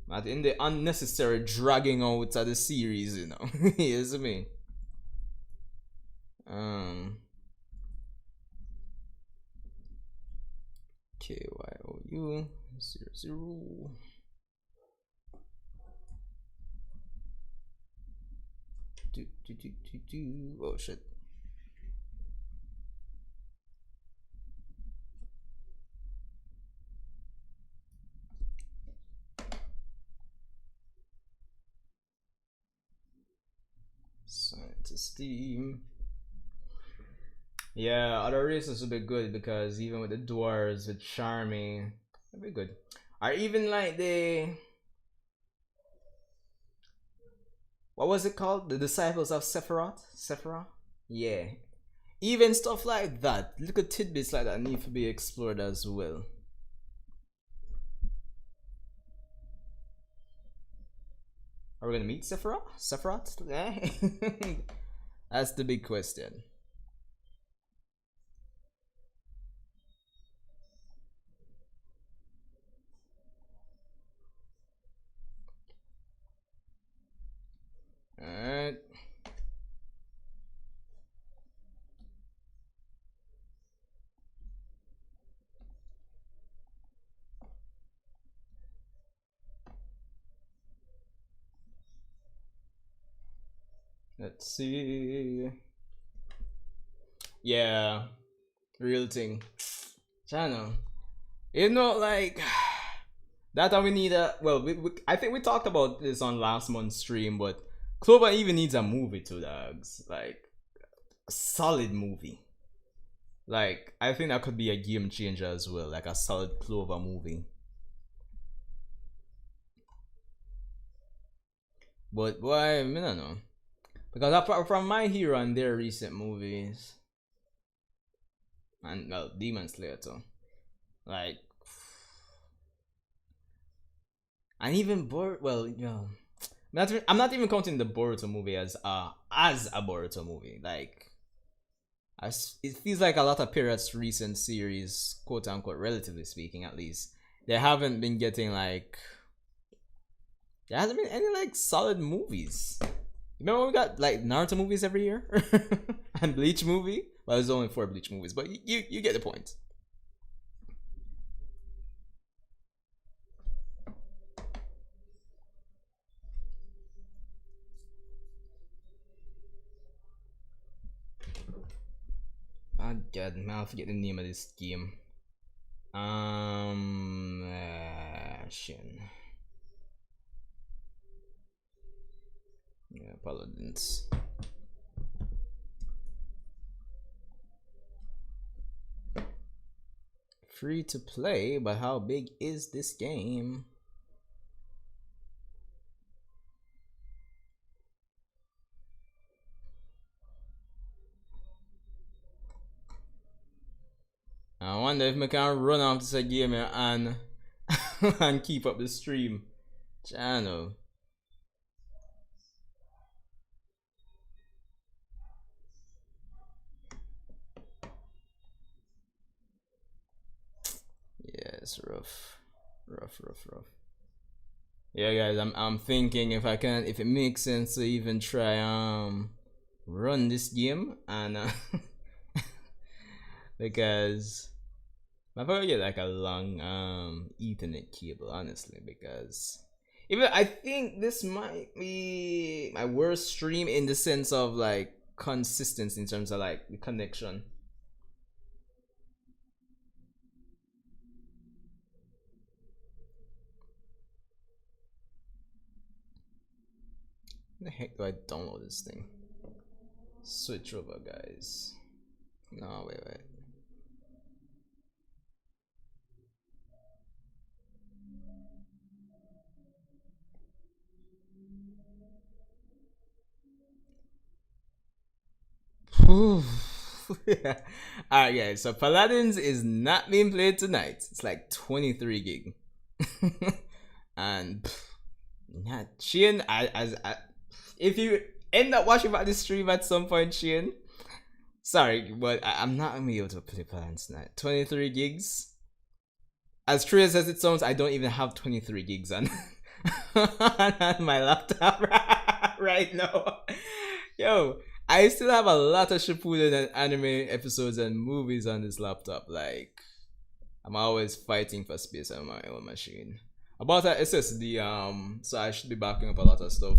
Not in the unnecessary dragging out of the series, you know. Yes, I mean. KYOU 00. Oh shit. Sign it to Steam. Yeah, other races would be good because even with the dwarves, with charming, it'd be good. Or even like the, what was it called? The disciples of Sephiroth? Sephiroth? Yeah. Even stuff like that, little tidbits like that need to be explored as well. Are we gonna meet Sephiroth? Sephiroth? That's the big question. Alright. Let's see. Yeah, real thing. Channel. You know, like that we need a well. I think we talked about this on last month's stream, but Clover even needs a movie too, dogs. Like a solid movie. Like I think that could be a game changer as well. Like a solid Clover movie. But boy, I don't know. Because apart from My Hero and their recent movies, and well, Demon Slayer too, like, and even well, you know, I'm not even counting the Boruto movie as a Boruto movie. Like, it feels like a lot of Pirates' recent series, quote unquote, relatively speaking, at least, they haven't been getting like, there hasn't been any like solid movies. Remember when we got like Naruto movies every year and Bleach movie? Well, there's only 4 Bleach movies, but you get the point. Oh god, man, I forget the name of this game. Shin. Yeah, Paladins. Free to play, but how big is this game? I wonder if I can run off this game and and keep up the stream channel. Yeah, it's rough. Rough. Yeah guys, I'm thinking if it makes sense to even try run this game and because I probably get like a long Ethernet cable, honestly, because even I think this might be my worst stream in the sense of like consistency in terms of like the connection. How the heck do I download this thing? Switch over, guys. No, wait. Yeah. Alright guys, so Paladins is not being played tonight. It's like 23 gig. And not Shane, if you end up watching back this stream at some point, Shane, sorry, but I'm not gonna be able to play Paladins tonight. 23 gigs. As crazy as it sounds, I don't even have 23 gigs on on my laptop right now. Yo, I still have a lot of Shippuden and anime episodes and movies on this laptop. Like, I'm always fighting for space on my own machine. About that SSD, so I should be backing up a lot of stuff.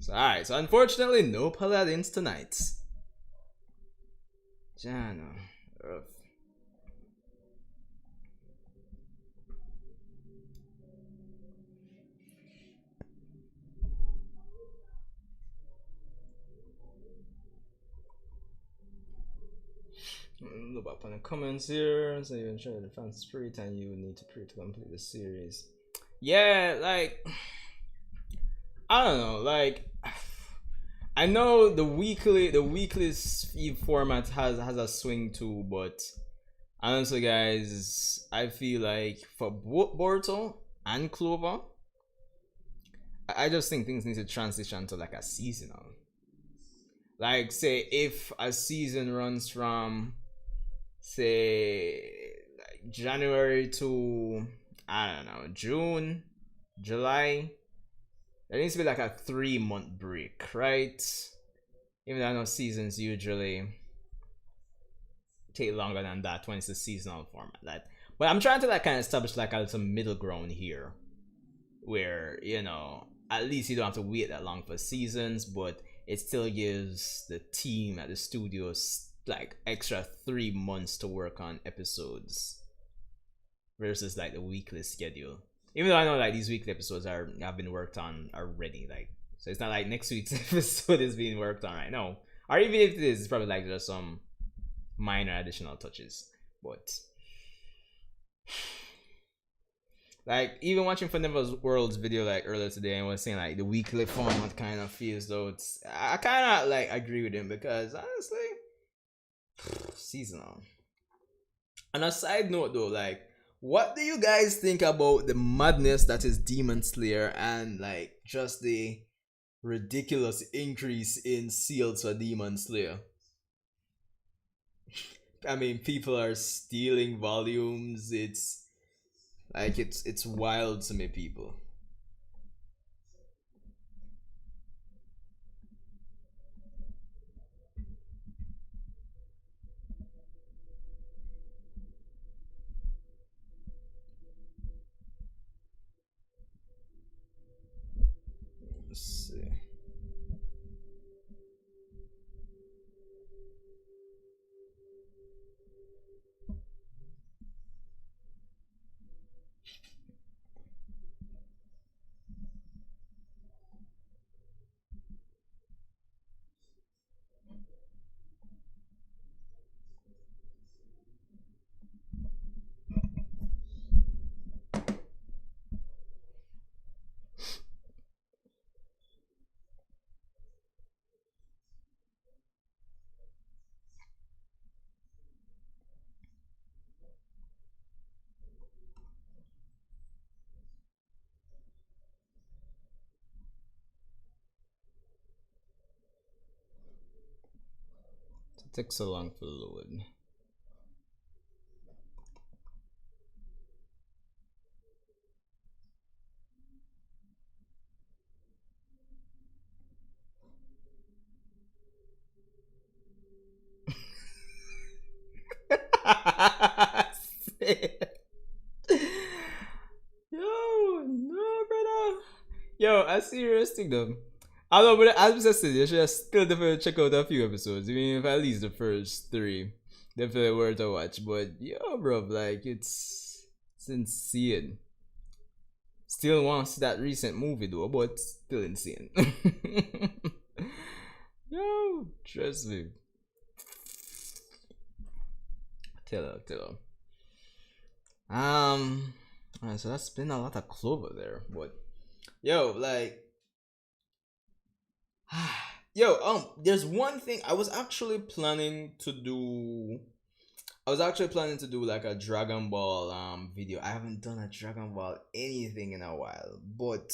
So alright, so unfortunately, no paladins tonight. Jano. Rough. Look up on the comments here. So you ensure the fan spirit and you need to pray to complete the series. Yeah, like I don't know, like I know the weekly format has a swing too, but honestly, guys, I feel like for both Boruto and Clover, I just think things need to transition to like a seasonal. Like, say if a season runs from say like January to I don't know June, July. There needs to be like a 3 month break, right? Even though I know seasons usually take longer than that when it's a seasonal format. That, but I'm trying to like kind of establish like a little middle ground here, where at least you don't have to wait that long for seasons, but it still gives the team at the studios like extra 3 months to work on episodes versus like the weekly schedule. Even though I know like these weekly episodes have been worked on already, like so it's not like next week's episode is being worked on right now. Or even if it is, it's probably like just some minor additional touches. But like even watching Fundamentals World's video like earlier today and was saying like the weekly format kind of feels though I kind of like agree with him because honestly seasonal. On a side note though, like what do you guys think about the madness that is Demon Slayer and like just the ridiculous increase in seals for Demon Slayer? I mean, people are stealing volumes. It's like it's wild to me, people. Let's see. It takes so long for the load. Yo, no, brother. Yo, a serious thing though. I don't know, but as I said, you should still definitely check out a few episodes. I mean, if at least the first three, definitely worth a watch. But yo, bro, like it's insane. Still want to see that recent movie though, but still insane. Yo, trust me. Tell her. Alright, so that's been a lot of Clover there, but yo, like, yo, there's one thing I was actually planning to do. I was actually planning to do like a Dragon Ball video. I haven't done a Dragon Ball anything in a while, but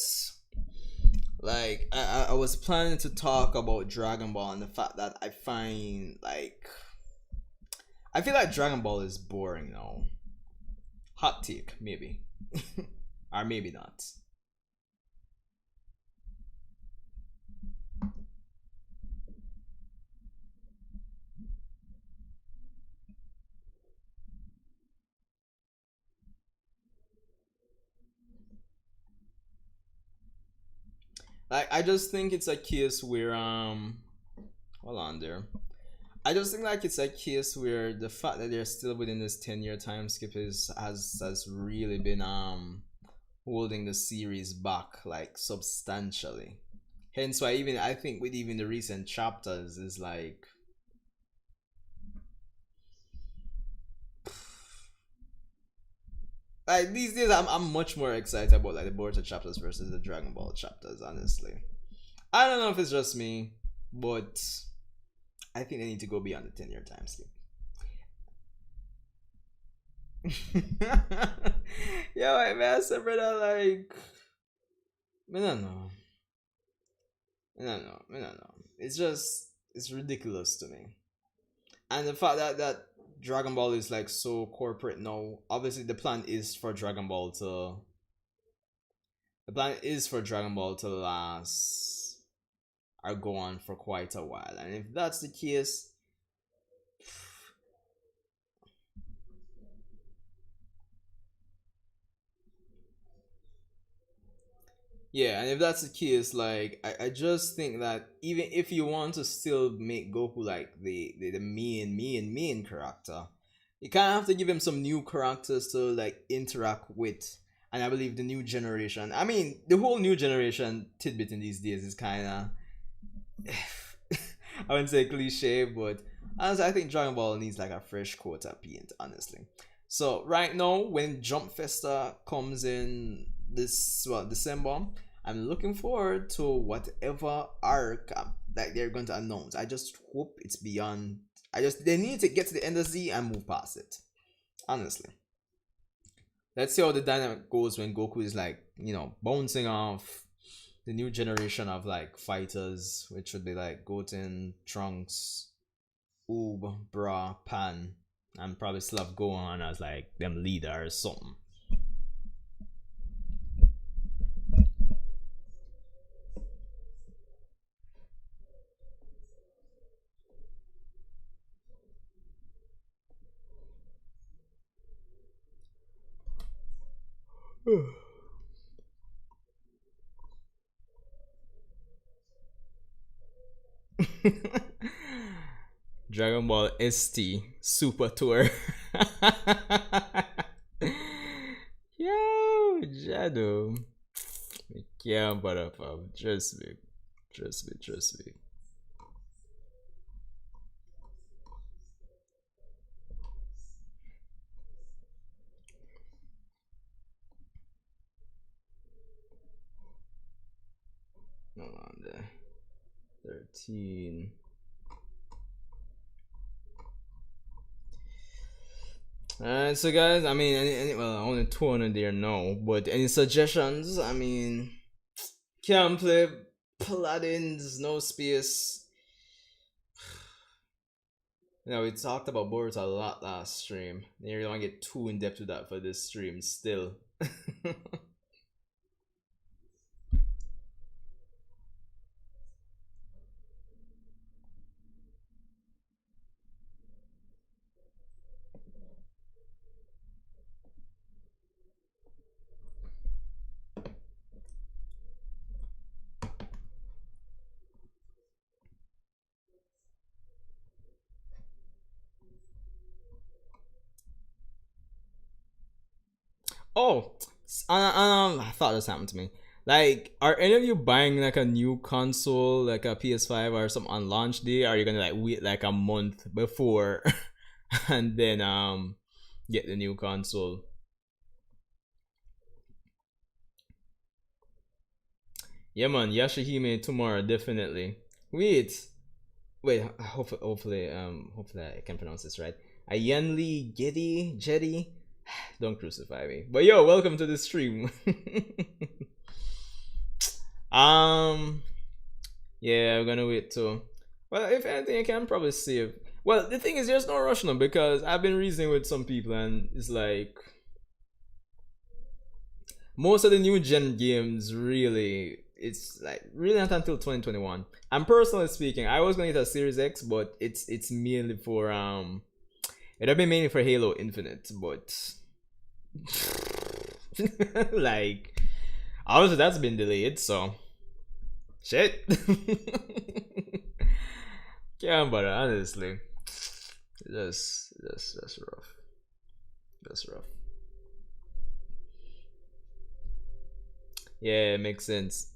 like I was planning to talk about Dragon Ball and the fact that I feel like Dragon Ball is boring now. Hot take, maybe. Or maybe not. I just think it's a case where hold on there. I just think like it's a case where the fact that they're still within this 10-year time skip is has really been holding the series back like substantially. Hence why even I think with even the recent chapters is like these days I'm much more excited about like the Boruto chapters versus the Dragon Ball chapters, honestly. I don't know if it's just me, but I think they need to go beyond the 10-year time skip. Yo, I man, I brother, like, I don't know. I don't know. I don't know. It's just, it's ridiculous to me. And the fact that Dragon Ball is like so corporate now. Obviously, the plan is for Dragon Ball to last or go on for quite a while. And if that's the case, yeah, and if that's the case, like I just think that even if you want to still make Goku like the main character, you kind of have to give him some new characters to like interact with. And I believe the new generation. I mean, the whole new generation tidbit in these days is kind of I wouldn't say cliche, but honestly, I think Dragon Ball needs like a fresh coat of paint, honestly. So right now, when Jump Festa comes in this December, I'm looking forward to whatever arc that they're going to announce. I just hope it's beyond. They need to get to the end of Z and move past it. Honestly, let's see how the dynamic goes when Goku is like bouncing off the new generation of like fighters, which would be like Goten, Trunks, Oob, Bra, Pan, and probably still have Gohan as like them leader or something. Dragon Ball ST Super Tour. Yo, Jado. I can't but up. Trust me. Trust me. Trust me. Hold on there. 13. Alright, so guys, I mean, well, only 200 there now, but any suggestions? I mean, can't play Paladins, no space. We talked about Boruto a lot last stream. You really want to get too in depth with that for this stream still. Oh, I thought this happened to me. Like, are any of you buying like a new console, like a PS5 or something on launch day? Or are you gonna like wait like a month before and then get the new console? Yeah, man, Yashahime tomorrow definitely. Wait. Hopefully I can pronounce this right. Ayenli Getty Jetty. Don't crucify me. But yo, welcome to the stream. Yeah, I'm gonna wait too. Well, if anything, I can probably save. Well, the thing is, there's no rush now because I've been reasoning with some people, and it's like most of the new gen games really, it's like really not until 2021. And personally speaking, I was gonna get a Series X, but it's mainly for it'd be mainly for Halo Infinite, but like obviously that's been delayed, so Shit. Can't bother, honestly. That's rough. That's rough. Yeah, it makes sense.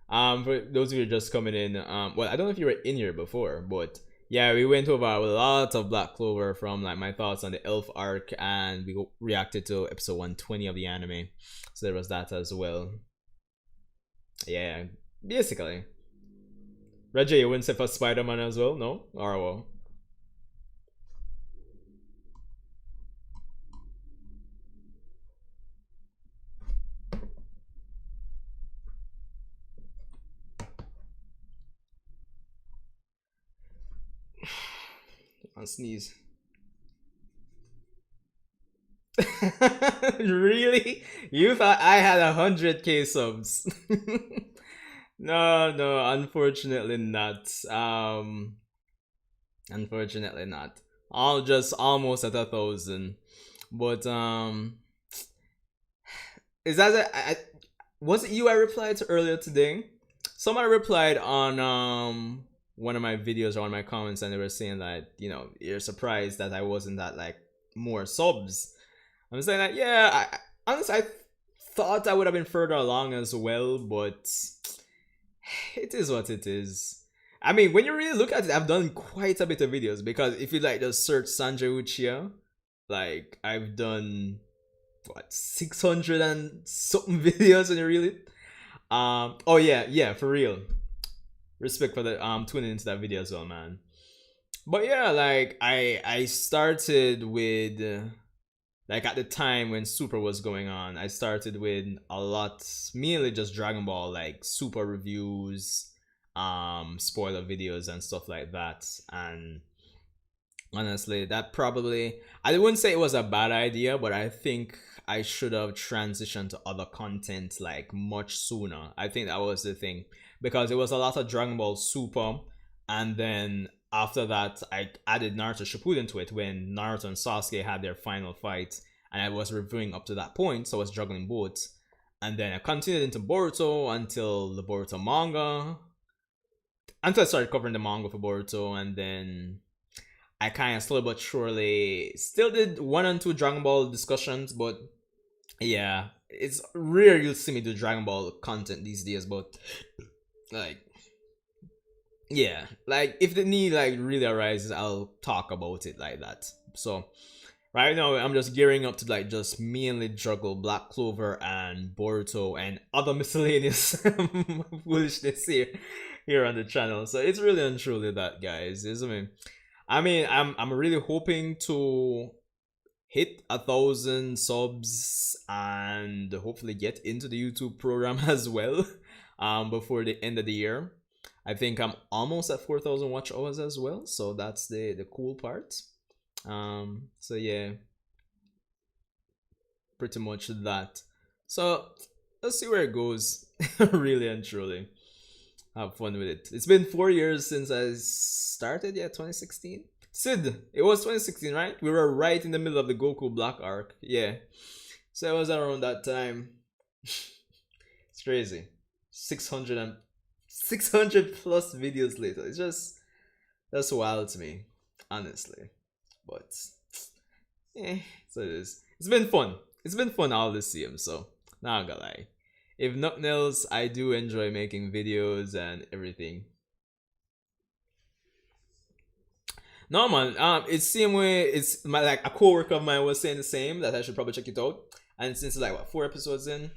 For those of you just coming in, well, I don't know if you were in here before, but yeah, we went over a lot of Black Clover from like my thoughts on the Elf arc, and we reacted to episode 120 of the anime. So there was that as well. Yeah, basically. Reggie, you wouldn't say for Spider Man as well, no? Or well, on sneeze. Really? You thought I had 100K subs? No, no, unfortunately not. Unfortunately not. I'll just almost at 1,000. But is that was it you I replied to earlier today? Someone replied on one of my videos or one of my comments, and they were saying that you're surprised that I wasn't at like more subs. I'm saying that yeah, honestly I thought I would have been further along as well, but it is what it is. I mean, when you really look at it, I've done quite a bit of videos because if you like just search Sanjay Uchiha, like I've done what 600 and something videos when you really oh yeah, yeah, for real. Respect for the tuning into that video as well, man. But yeah, like I started with like at the time when Super was going on, I started with a lot, mainly just Dragon Ball, like Super reviews, spoiler videos and stuff like that. And honestly, that probably, I wouldn't say it was a bad idea, but I think I should have transitioned to other content like much sooner. I think that was the thing because it was a lot of Dragon Ball Super, and then after that I added Naruto Shippuden to it when Naruto and Sasuke had their final fight, and I was reviewing up to that point, so I was juggling both. And then I continued into Boruto until the Boruto manga, until I started covering the manga for Boruto, and then I kind of slowly but surely still did one and two Dragon Ball discussions, but yeah, it's rare you'll see me do Dragon Ball content these days. But like, yeah, like if the need like really arises, I'll talk about it like that. So right now, I'm just gearing up to like just mainly juggle Black Clover and Boruto and other miscellaneous foolishness here on the channel. So it's really and truly that, guys. I mean, I'm really hoping to hit 1,000 subs and hopefully get into the YouTube program as well before the end of the year. I think I'm almost at 4,000 watch hours as well, so that's the cool part. So yeah, pretty much that. So let's see where it goes. Really and truly have fun with it. It's been 4 years since I started. Yeah, 2016. Sid, it was 2016, right? We were right in the middle of the Goku Black arc. Yeah, so it was around that time. It's crazy. 600 plus videos later. It's just that's wild to me, honestly. But yeah, so it is. It's been fun. It's been fun all this season. So not gonna lie. If nothing else, I do enjoy making videos and everything. No man, it's same way. It's my like a coworker of mine was saying the same that I should probably check it out. And since it's like what 4 episodes in,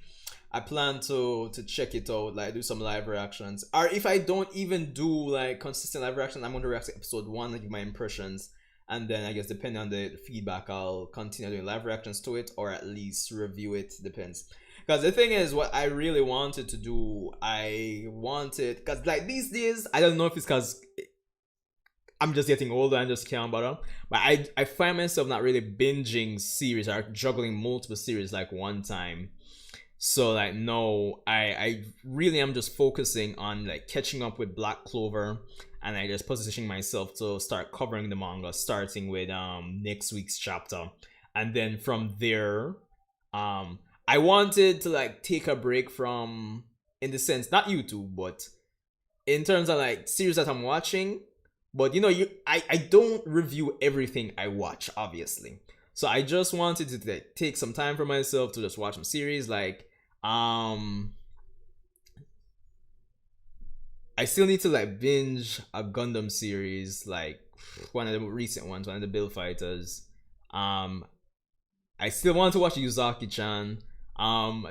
I plan to check it out, like do some live reactions. Or if I don't even do like consistent live reactions, I'm going to react to episode one and give my impressions. And then I guess depending on the feedback, I'll continue doing live reactions to it or at least review it. Depends. Because the thing is, what I really wanted to do, I wanted, because like these days, I don't know if it's because I'm just getting older and just can't bother. But I find myself not really binging series or juggling multiple series like one time. So like no, I really am just focusing on like catching up with Black Clover, and I just positioning myself to start covering the manga, starting with next week's chapter, and then from there, I wanted to like take a break from, in the sense, not YouTube, but in terms of like series that I'm watching. But you know, I don't review everything I watch, obviously. So I just wanted to take some time for myself to just watch some series. Like, I still need to like binge a Gundam series, like one of the recent ones, one of the Build Fighters. Um, I still want to watch Yuzaki-chan. Um,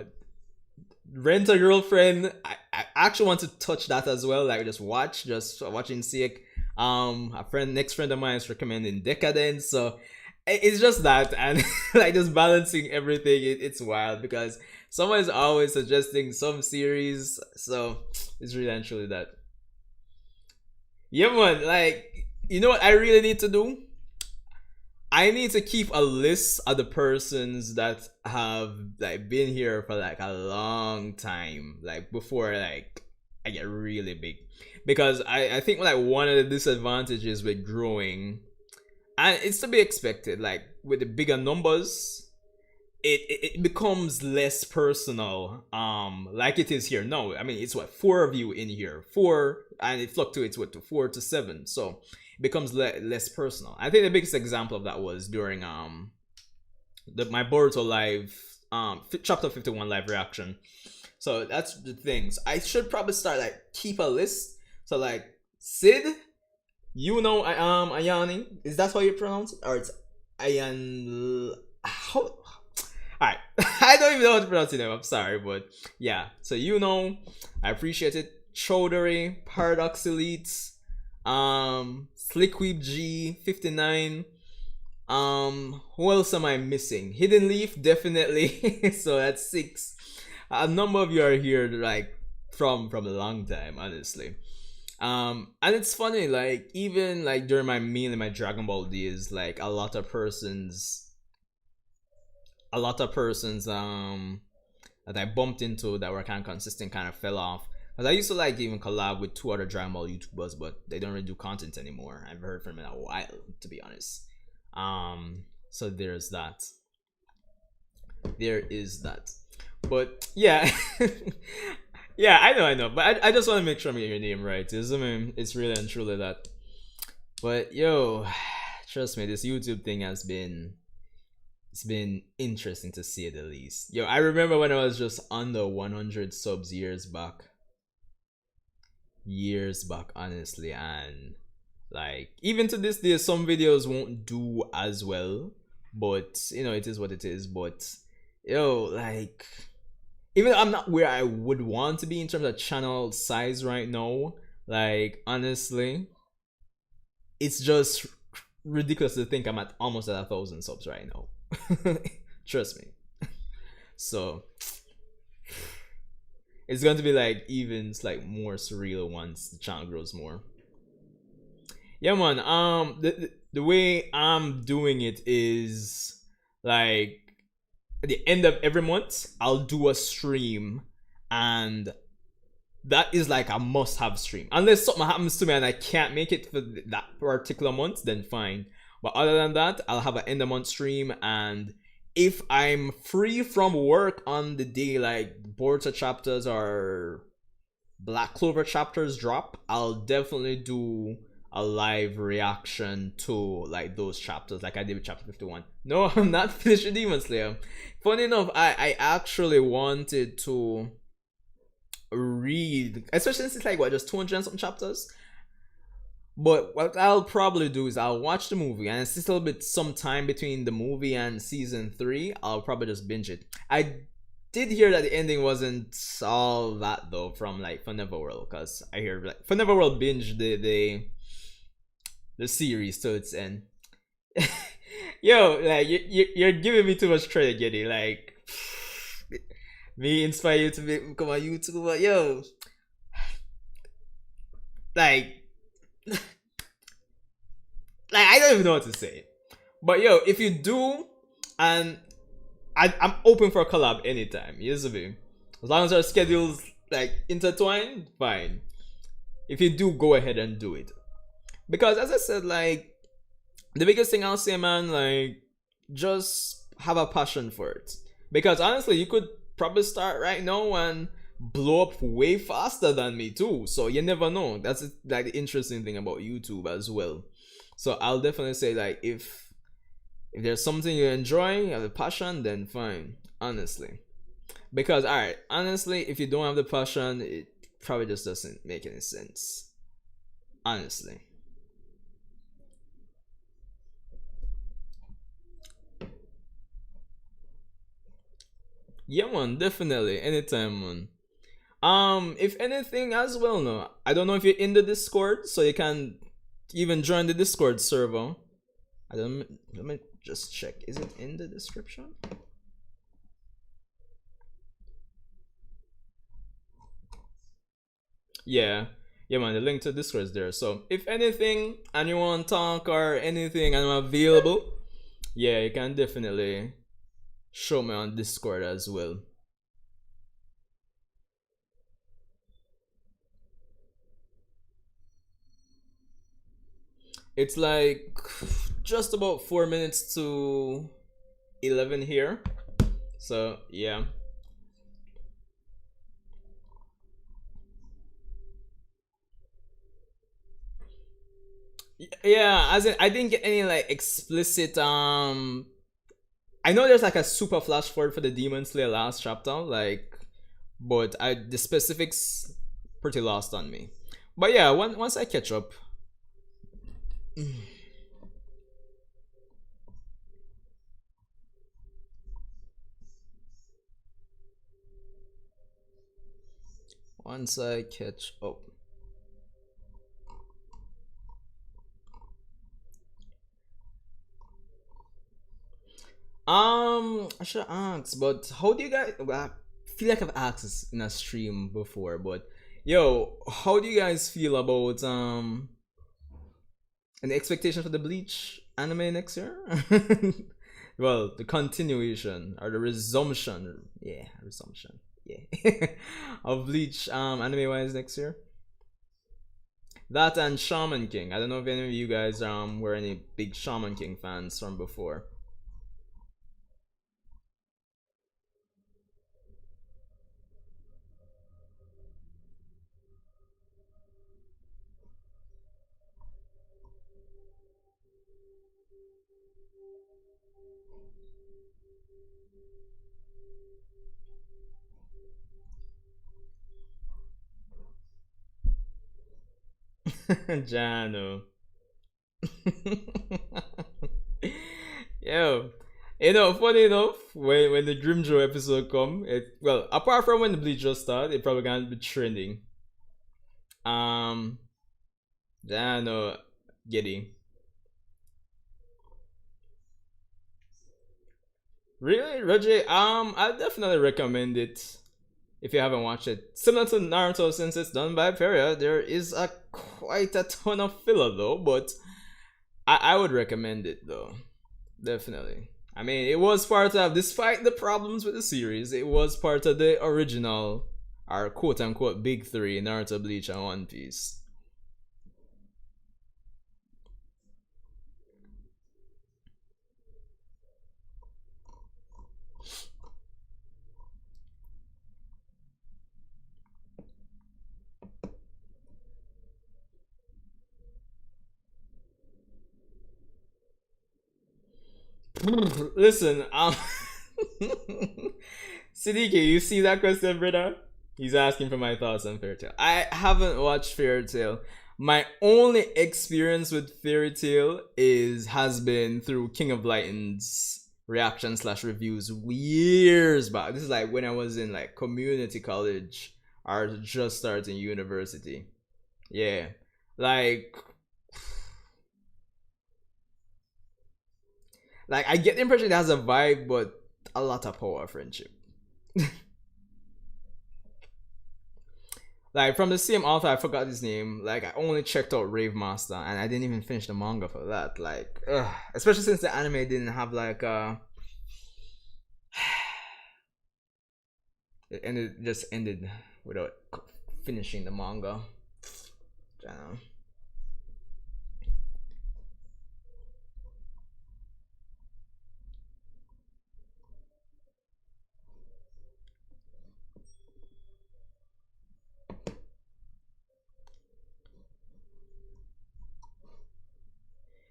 Rent a Girlfriend. I actually want to touch that as well. Like just watching sick. Next friend of mine is recommending Decadence. So it's just that, and like just balancing everything. It's wild because someone is always suggesting some series. So it's really and truly that. Yeah, man. Like, you know what I really need to do? I need to keep a list of the persons that have like been here for like a long time, like before like I get really big. Because I think like one of the disadvantages with growing, and it's to be expected, like with the bigger numbers, it becomes less personal, like it is here. No, I mean it's what, four of you in here, four, and it fluctuates with to 4 to 7, so it becomes less personal. I think the biggest example of that was during my Boruto live chapter 51 live reaction. So that's the things I should probably start, like keep a list. So like Sid, you know, Ayani, is that how you pronounce it, or it's Ayan? How? Alright, I don't even know how to pronounce it now. I'm sorry, but yeah. So you know, I appreciate it. Chowdhury, Paradox Elites, Slickweeb G, 59. Who else am I missing? Hidden Leaf, definitely. So that's 6. A number of you are here, like from a long time, honestly. And it's funny, like even like during mainly my Dragon Ball days, like a lot of persons that I bumped into that were kind of consistent kind of fell off. Because I used to like even collab with 2 other Dragon Ball YouTubers, but they don't really do content anymore. I've heard from them in a while, to be honest. So there's that. There is that. But yeah. Yeah, I know. But I just want to make sure I'm getting your name right. I mean, it's really and truly that. But yo, trust me, this YouTube thing has been, it's been interesting to say the least. Yo, I remember when I was just under 100 subs years back, honestly, and like even to this day some videos won't do as well, but you know, it is what it is. But yo, like even though I'm not where I would want to be in terms of channel size right now, like honestly, it's just ridiculous to think I'm at almost at 1,000 subs right now. Trust me. So it's going to be like even like more surreal once the channel grows more. Yeah, man. The way I'm doing it is like at the end of every month I'll do a stream, and that is like a must-have stream. Unless something happens to me and I can't make it for that particular month, then fine. But other than that, I'll have an end of month stream, and if I'm free from work on the day like Boruto chapters or Black Clover chapters drop, I'll definitely do a live reaction to like those chapters, like I did with chapter 51. No, I'm not finished with Demon Slayer. Funny enough, I actually wanted to read, especially since it's like what, just 200 and something chapters. But what I'll probably do is I'll watch the movie, and it's still a bit some time between the movie and season 3. I'll probably just binge it. I did hear that the ending wasn't all that though from like For Neverworld, because I hear like For Neverworld binged the series to its end. Yo, like you're giving me too much credit, Giddy. Like me inspire you to become a YouTuber, yo. Like I don't even know what to say. But yo, if you do, and I'm open for a collab anytime. Yes, baby. As long as our schedules like intertwined, fine. If you do, go ahead and do it. Because as I said, like the biggest thing I'll say, man, like just have a passion for it. Because honestly, you could probably start right now and blow up way faster than me too. So you never know. That's like the interesting thing about YouTube as well. So I'll definitely say like if there's something you enjoy, you have a passion, then fine. Honestly, because all right, honestly, if you don't have the passion, it probably just doesn't make any sense. Honestly. Yeah, man, definitely. Anytime, man. If anything as well, no. I don't know if you're in the Discord, so you can even join the Discord server. I don't let me just check. Is it in the description? Yeah. Yeah, man, the link to Discord is there. So if anything and you want to talk or anything and I'm available, yeah, you can definitely show me on Discord as well. It's like just about 4 minutes to 11 here. So yeah. Yeah, as in I didn't get any like explicit I know there's like a super flash forward for the Demon Slayer last chapter, like but I the specifics pretty lost on me. But yeah, once I catch up. Once I catch up. I should ask, but how do you guys? Well, I feel like I've asked this in a stream before, but yo, how do you guys feel about an expectation for the Bleach anime next year? Well, the continuation or the resumption, yeah, resumption, yeah, of Bleach anime wise next year. That and Shaman King. I don't know if any of you guys were any big Shaman King fans from before. Jano. Yo, funny enough, when the Grimjaw episode come, it well apart from when the Bleach just started, it probably gonna be trending. Um, Jano, Getty. Really, Roger? I definitely recommend it if you haven't watched it. Similar to Naruto, since it's done by Peria, there is a quite a ton of filler though, but I would recommend it though. Definitely. I mean, it was part of, despite the problems with the series, it was part of the original, our quote unquote big three Naruto, Bleach, and One Piece. Listen, Siddiqui, you see that question, brother? He's asking for my thoughts on Fairy Tail. I haven't watched Fairy Tail. My only experience with Fairy Tail is has been through King of Lightning's reaction slash reviews years back. This is like when I was in like community college or just starting university. Yeah, like I get the impression it has a vibe, but a lot of power friendship. Like from the same author, I forgot his name. Like I only checked out Rave Master, and I didn't even finish the manga for that. Like, especially since the anime didn't have like and it just ended without finishing the manga. Damn.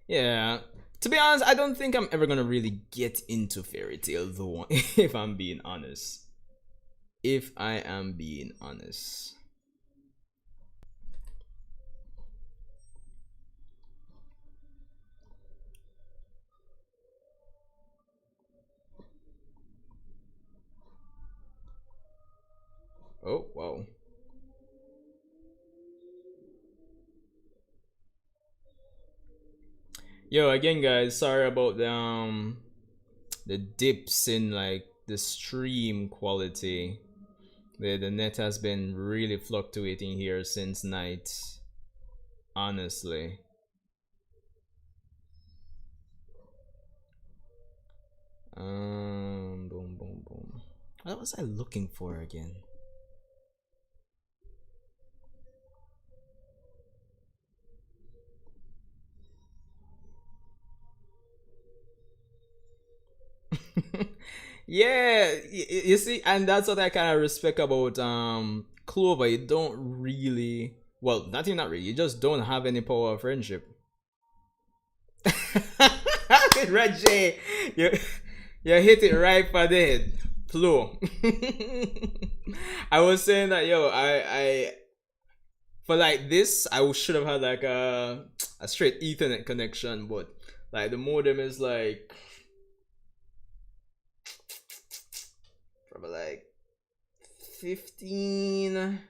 Yeah. To be honest, I don't think I'm ever gonna really get into fairy tale though, if I'm being honest. If I am being honest. Oh, wow. Yo, again, guys, sorry about the dips in like the stream quality. The net has been really fluctuating here since night. Honestly. Boom, boom, boom. What was I looking for again? Yeah, you see, and that's what I kind of respect about Clover. You don't really, well, not even not really. You just don't have any power of friendship. Reggie, you you hit it right for the head. Flo. I was saying that yo, I for like this, I should have had like a straight Ethernet connection, but like the modem is like probably like 15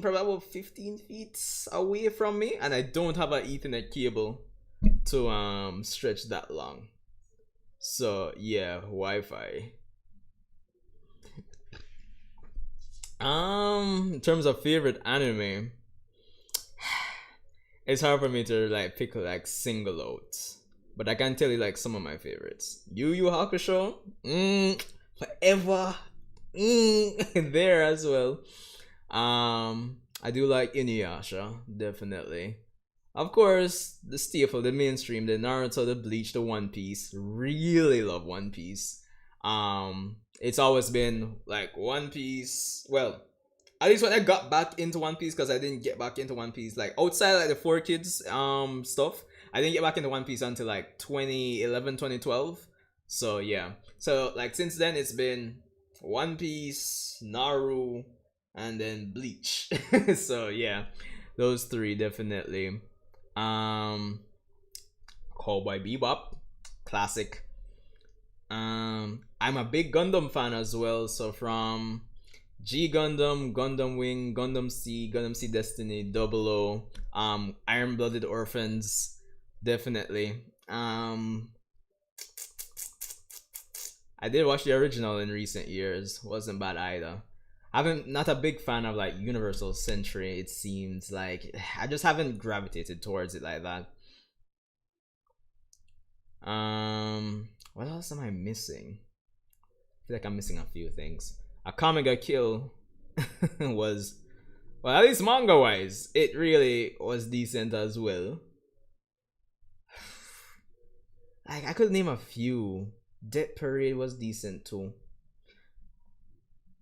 probably about 15 feet away from me, and I don't have an Ethernet cable to stretch that long. So yeah, Wi-Fi. In terms of favorite anime, it's hard for me to like pick like single out, but I can tell you like some of my favorites. Yu Yu Hakusho, forever, there as well. I do like Inuyasha, definitely. Of course, the staple, the mainstream, the Naruto, the Bleach, the One Piece. Really love One Piece. It's always been like One Piece. Well, at least when I got back into One Piece, because I didn't get back into One Piece like outside like the Four Kids stuff. I didn't get back into One Piece until like 2011, 2012. So yeah. So like since then it's been One Piece, Naru, and then Bleach. So yeah, those three definitely. Um, Cowboy Bebop, classic. I'm a big Gundam fan as well. So from G Gundam, Gundam Wing, Gundam Sea Destiny, Double O, Iron Blooded Orphans, definitely. I did watch the original in recent years. Wasn't bad either. I'm not a big fan of like Universal Century. It seems like I just haven't gravitated towards it like that. What else am I missing? I feel like I'm missing a few things. A Kamiga Kill was, well, at least manga wise, it really was decent as well. Like I could name a few. Death Parade was decent too.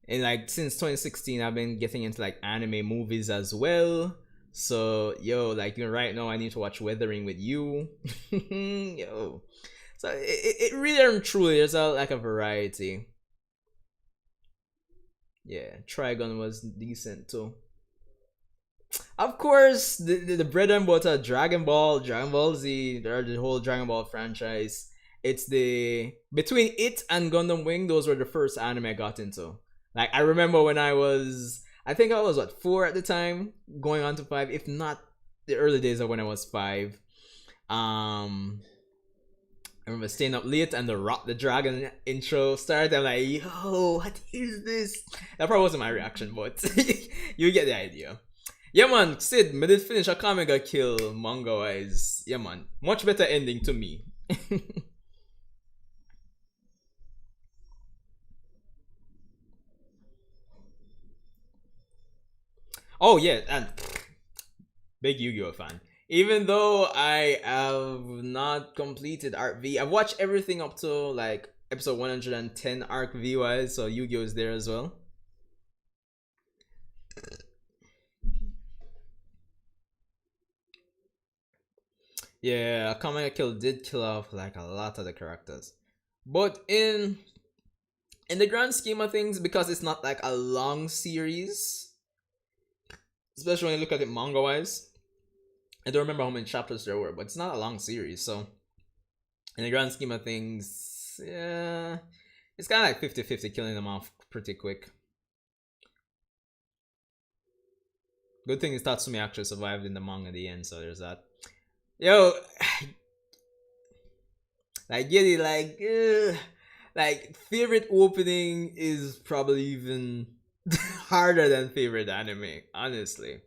And like since 2016, I've been getting into like anime movies as well. So yo, like right now, I need to watch Weathering with You. Yo, so it really and truly there's a like a variety. Yeah, Trigon was decent too. Of course, the bread and butter Dragon Ball Z, or the whole Dragon Ball franchise. It's the between it and Gundam Wing, those were the first anime I got into. Like I remember when I think I was what 4 at the time, going on to 5, if not the early days of when I was 5. I remember staying up late and the Rock the Dragon intro started. I'm like, yo, what is this? That probably wasn't my reaction, but you get the idea. Yeah, man, Sid, me did finish a Kamega Kill manga wise. Yeah, man, much better ending to me. Oh, yeah, and big Yu-Gi-Oh fan. Even though I have not completed Arc V, I've watched everything up to like episode 110 Arc V wise, so Yu-Gi-Oh is there as well. Yeah, Kamaya Kill did kill off like a lot of the characters. But in the grand scheme of things, because it's not like a long series, especially when you look at it manga wise. I don't remember how many chapters there were, but it's not a long series, so in the grand scheme of things, yeah, it's kind of like 50-50, killing them off pretty quick. Good thing is Tatsumi actually survived in the manga at the end, so there's that. Yo, like get it, like favorite opening is probably even harder than favorite anime, honestly.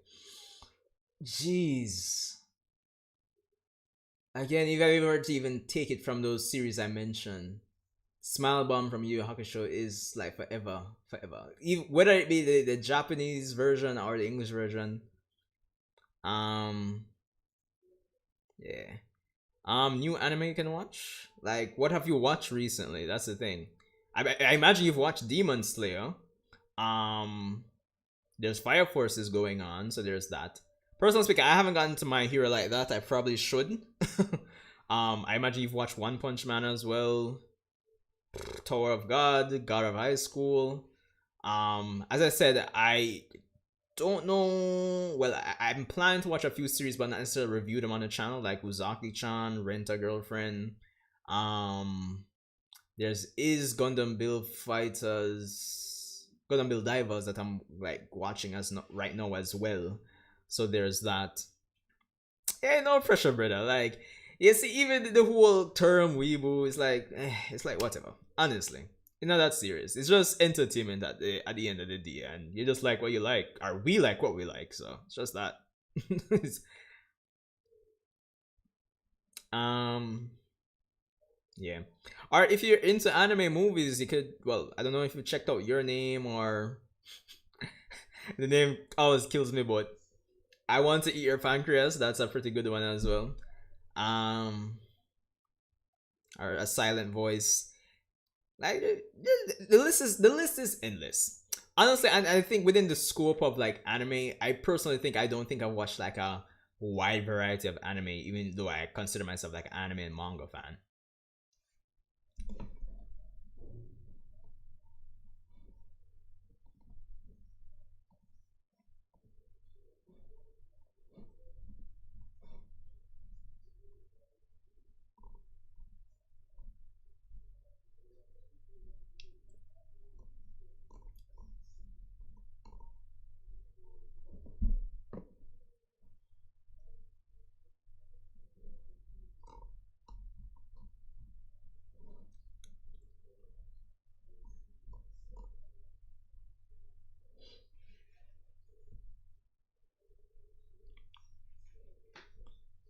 Jeez. Again, if I were to even take it from those series I mentioned, Smile Bomb from Yu Yu Hakusho is like forever, forever. Even, whether it be the Japanese version or the English version. Um, yeah. New anime you can watch. Like, what have you watched recently? That's the thing. I imagine you've watched Demon Slayer. Um, there's Fire Forces going on, so there's that. Personally speaking, I haven't gotten to My Hero like that. I probably should. I imagine you've watched One Punch Man as well. Tower of God, God of High School. As I said, I don't know. Well, I'm planning to watch a few series, but not necessarily review them on the channel, like Uzaki-chan, Rent a Girlfriend. Um, there's is Gundam Build Fighters, Gundam Build Divers that I'm like watching as right now as well. So there's that. Yeah, no pressure, brother. Like, you see, even the whole term weeaboo is like, it's like whatever. Honestly, it's not that serious. It's just entertainment at the end of the day, and you just like what you like, or we like what we like. So it's just that. um, yeah. Or if you're into anime movies, you could. Well, I don't know if you checked out Your Name or the name always kills me, but I Want to Eat Your Pancreas. That's a pretty good one as well. Um, or A Silent Voice. Like the list is endless. Honestly, and I think within the scope of like anime, I personally think I don't think I've watched like a wide variety of anime, even though I consider myself like an anime and manga fan.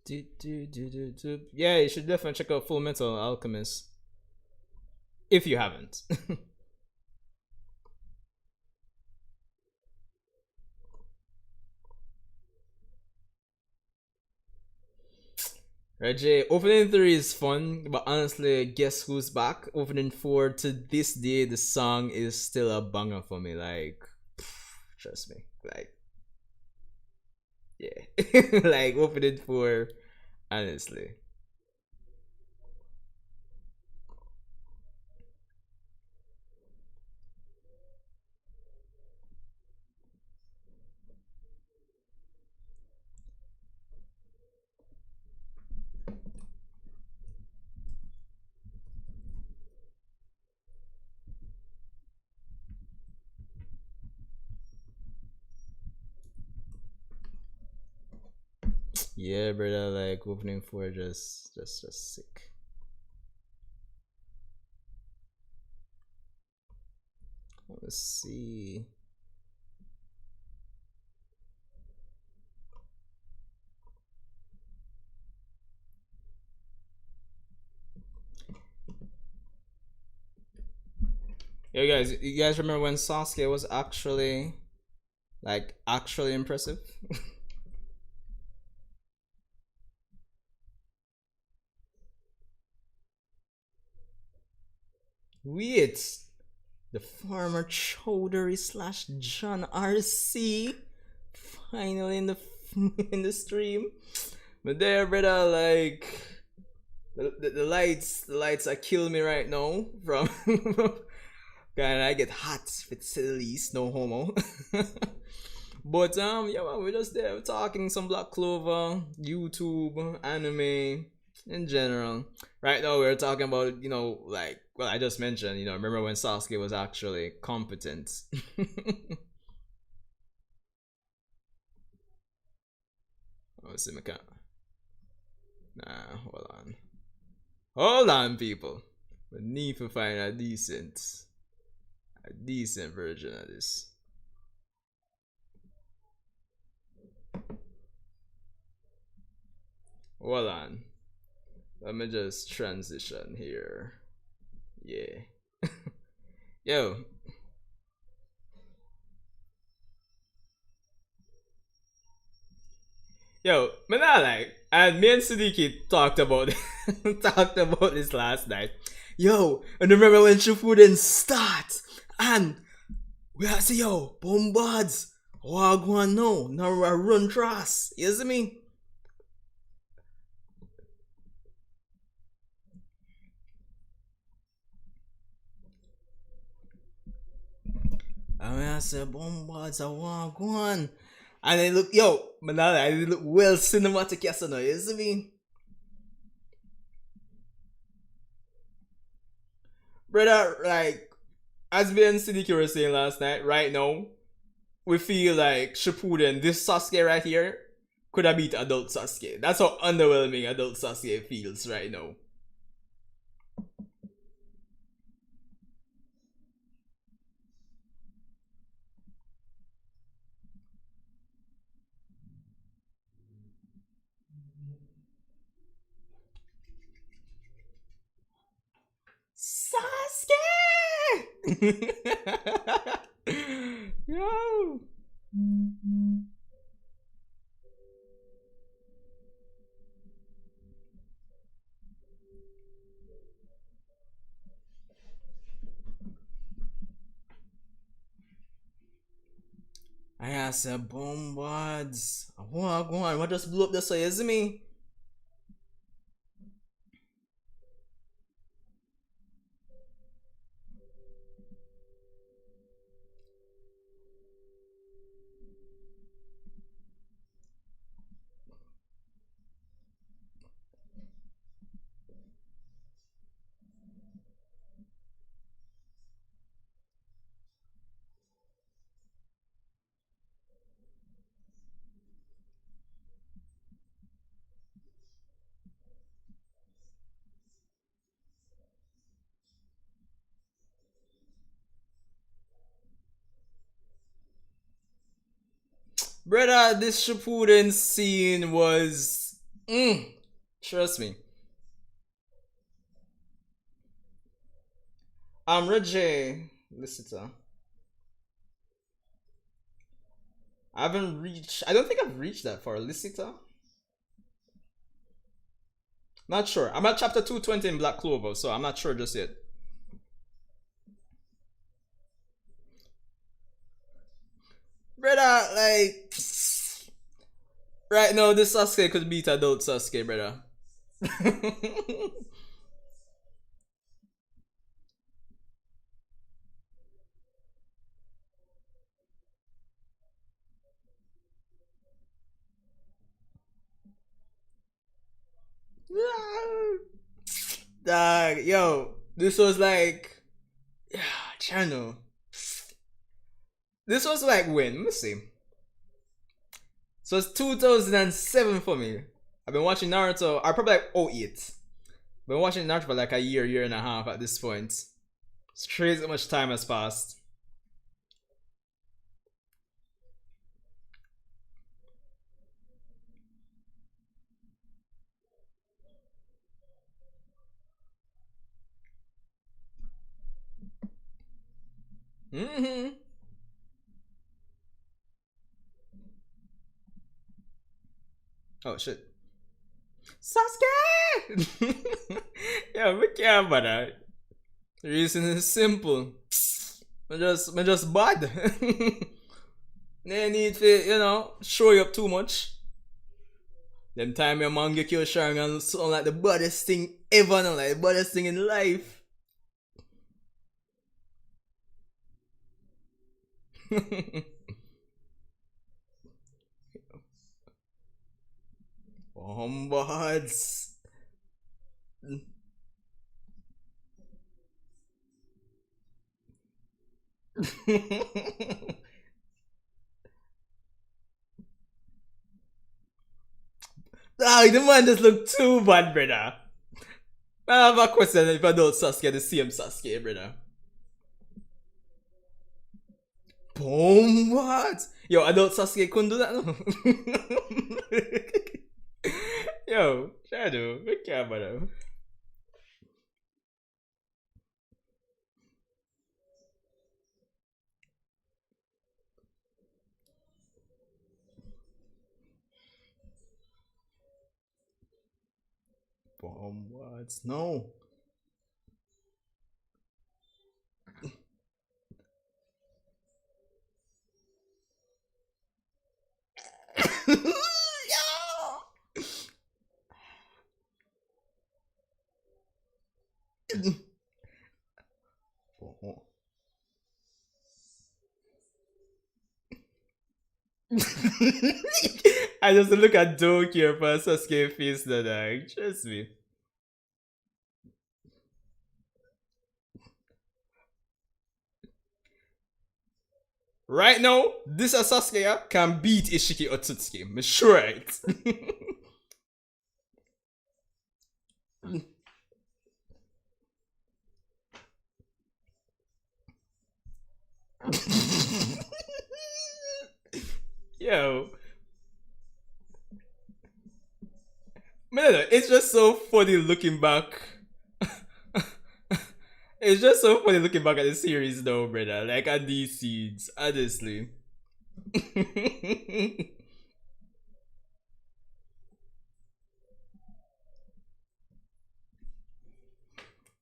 Yeah, you should definitely check out Full Metal Alchemist if you haven't. Reggie, opening 3 is fun, but honestly, guess who's back? Opening 4 to this day, the song is still a banger for me. Like, trust me. Like, yeah. Like, opening 4, honestly. Yeah, brother, like, opening 4 just sick. Let's see. Yo, guys, you guys remember when Sasuke was actually, like, actually impressive? Wait, the former Chowdhury slash John RC finally in the in the stream. But there, brother, like the lights are killing me right now. From and I get hot with the least, no homo. But yeah, man, we're just there talking some Black Clover, YouTube, anime in general. Right now, we're talking about like well, I just mentioned, remember when Sasuke was actually competent. Oh, see, my cat. Nah, hold on, people. We need to find a decent version of this. Hold on. Let me just transition here. Yeah. Yo. Yo, man, I like, and me and Siddiqui talked about this last night. Yo, and remember when Shippuden starts and we have to say, yo, bombards. Wagwan no, now I run trust. You see me? And I said, bombards, I want one. And they look, yo, Manala, they look well cinematic, yes or no, you see me? Brother, like, as me and Siddiqui were saying last night, right now, we feel like Shippuden, this Sasuke right here, could have beat adult Sasuke. That's how underwhelming adult Sasuke feels right now. Sasuke! Yo! I asked bombards. What go on? What just blew up the soil, is me? Brother, this Shippuden scene was. Trust me. I'm Reggie. Listen, I haven't reached. I don't think I've reached that far. Licita? Not sure. I'm at chapter 220 in Black Clover, so I'm not sure just yet. Brother, like. Right now, this Sasuke could beat adult Sasuke, brother. Dog, yo, this was like. Yeah, channel. This was like when? Let me see. So it's 2007 for me. I've been watching Naruto. I probably like '08. Been watching Naruto for like a year and a half at this point. It's crazy how much time has passed. Mm-hmm. Oh shit. Sasuke! Yeah, we care about that. The reason is simple. I just bad. They need to, show you up too much. Them time your Mangekyo Sharingan sound like the baddest thing ever now, like the baddest thing in life. Bombards. Ah, the man just look too bad, brother. I have a question if I don't Sasuke the same Sasuke, brother. Boom, what? Yo, adult Sasuke couldn't do that, no? Yo, Shadow, look at brother. Boom, what? No. Yo. I just look at Doki here for Sasuke face that trust me. Right now, this Sasuke can beat Ishiki Otsutsuki. I'm sure it. Yo. Man, it's just so funny looking back. It's just so funny looking back at the series though, brother. Like at these scenes, honestly.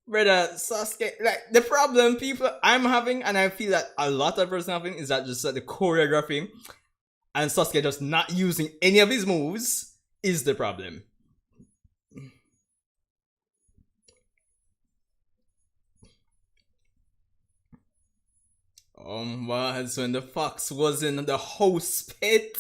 Brother, Sasuke, like the problem people I'm having, and I feel that a lot of person having, is that just the choreography and Sasuke just not using any of his moves is the problem. Was when the fox was in the house pit.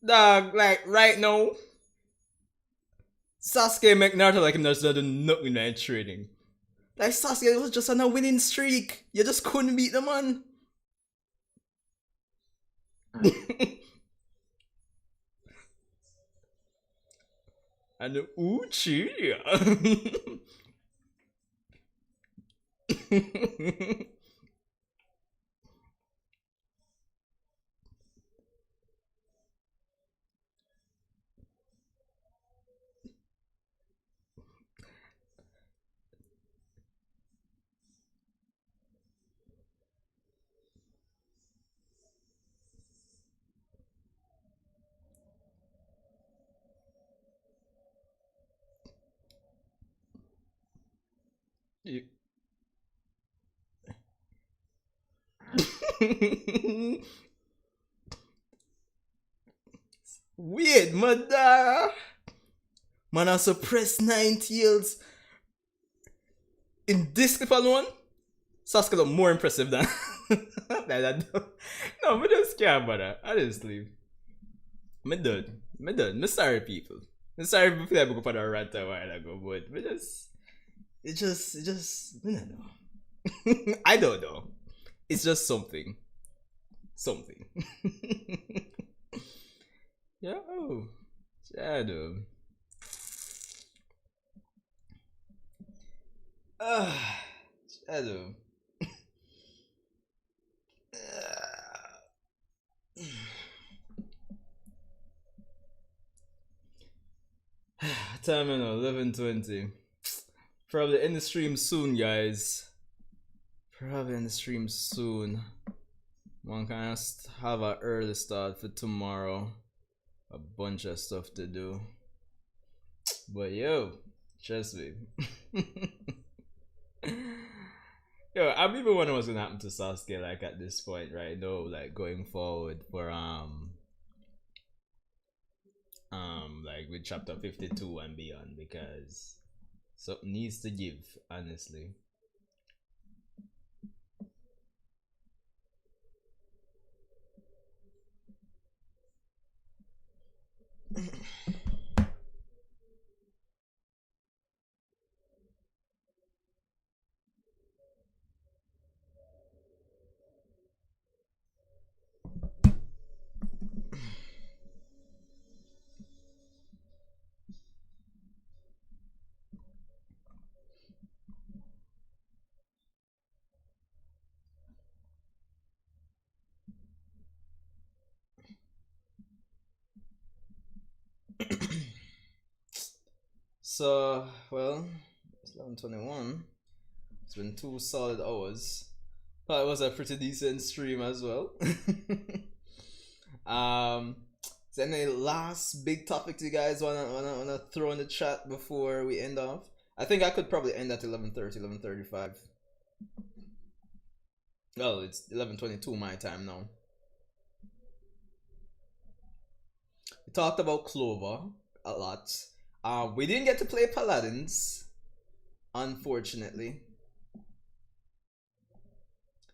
Dog, like right now, Sasuke make Naruto like him just doing nothing like trading. Like Sasuke was just on a winning streak. You just couldn't beat the man. And the Uchiha. Weird, mother. Man, I suppressed 9 tails. In this clip alone, Sasuke look more impressive than that. No, me just care about that. Honestly. Me done. Me done. Me sorry people. Me sorry people that go for the rant a while ago, but me just I don't know. I don't know. It's just something. Something. Yeah. Oh. Shadow. Shadow. Time in 11:20. Probably in the stream soon, guys. Probably in the stream soon. One can have an early start for tomorrow. A bunch of stuff to do. But yo, trust me. Yo, I'm even wondering what's gonna happen to Sasuke like at this point, right? No, like going forward for like with chapter 52 and beyond, because something needs to give, honestly. So, well, it's 11:21. It's been 2 solid hours. Thought it was a pretty decent stream as well. um, is there any last big topics you guys wanna throw in the chat before we end off? I think I could probably end at 11:30, 11:35. Well, it's 11:22 my time now. We talked about Clover a lot. We didn't get to play Paladins, unfortunately.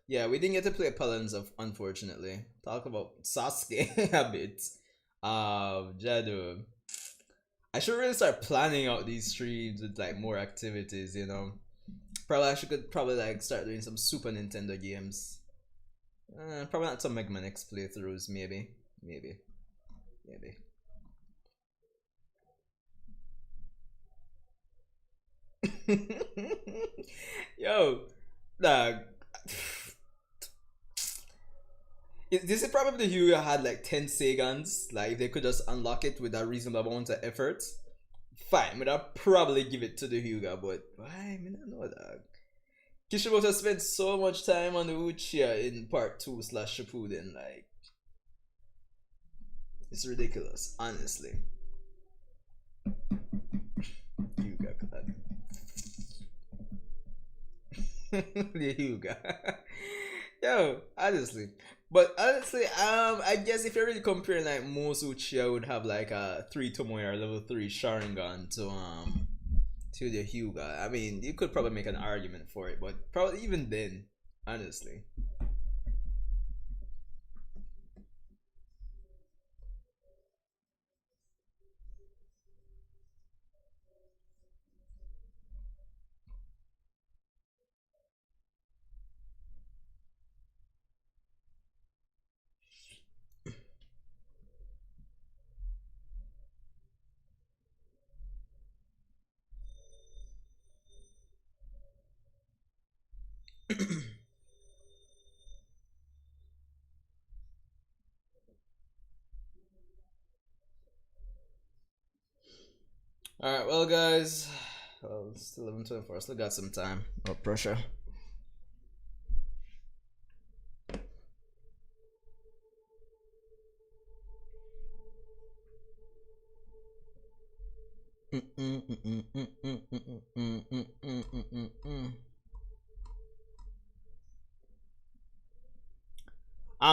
Yeah, we didn't get to play Paladins, unfortunately. Talk about Sasuke a bit. Jado. I should really start planning out these streams with like more activities, you know. Probably I could probably like start doing some Super Nintendo games. Probably not some Mega Man X playthroughs, maybe. Maybe. Yo, dog. This is probably the Hyuga had like 10 Segans. Like, if they could just unlock it with a reasonable amount of effort, fine. But I'd probably give it to the Hyuga. But why? I mean, I know, dog. Kishimoto spent so much time on the Uchiha in part 2 / Shippuden. Like, it's ridiculous, honestly. Hyuga clan. The Hyuga. Yo, honestly. But honestly, I guess if you're really comparing, like, most Uchiha would have like a 3 Tomoe or level 3 Sharingan to the Hyuga. I mean, you could probably make an argument for it, but probably even then, honestly. Alright, well, guys. Well, it's still 11:24. Still got some time. No pressure.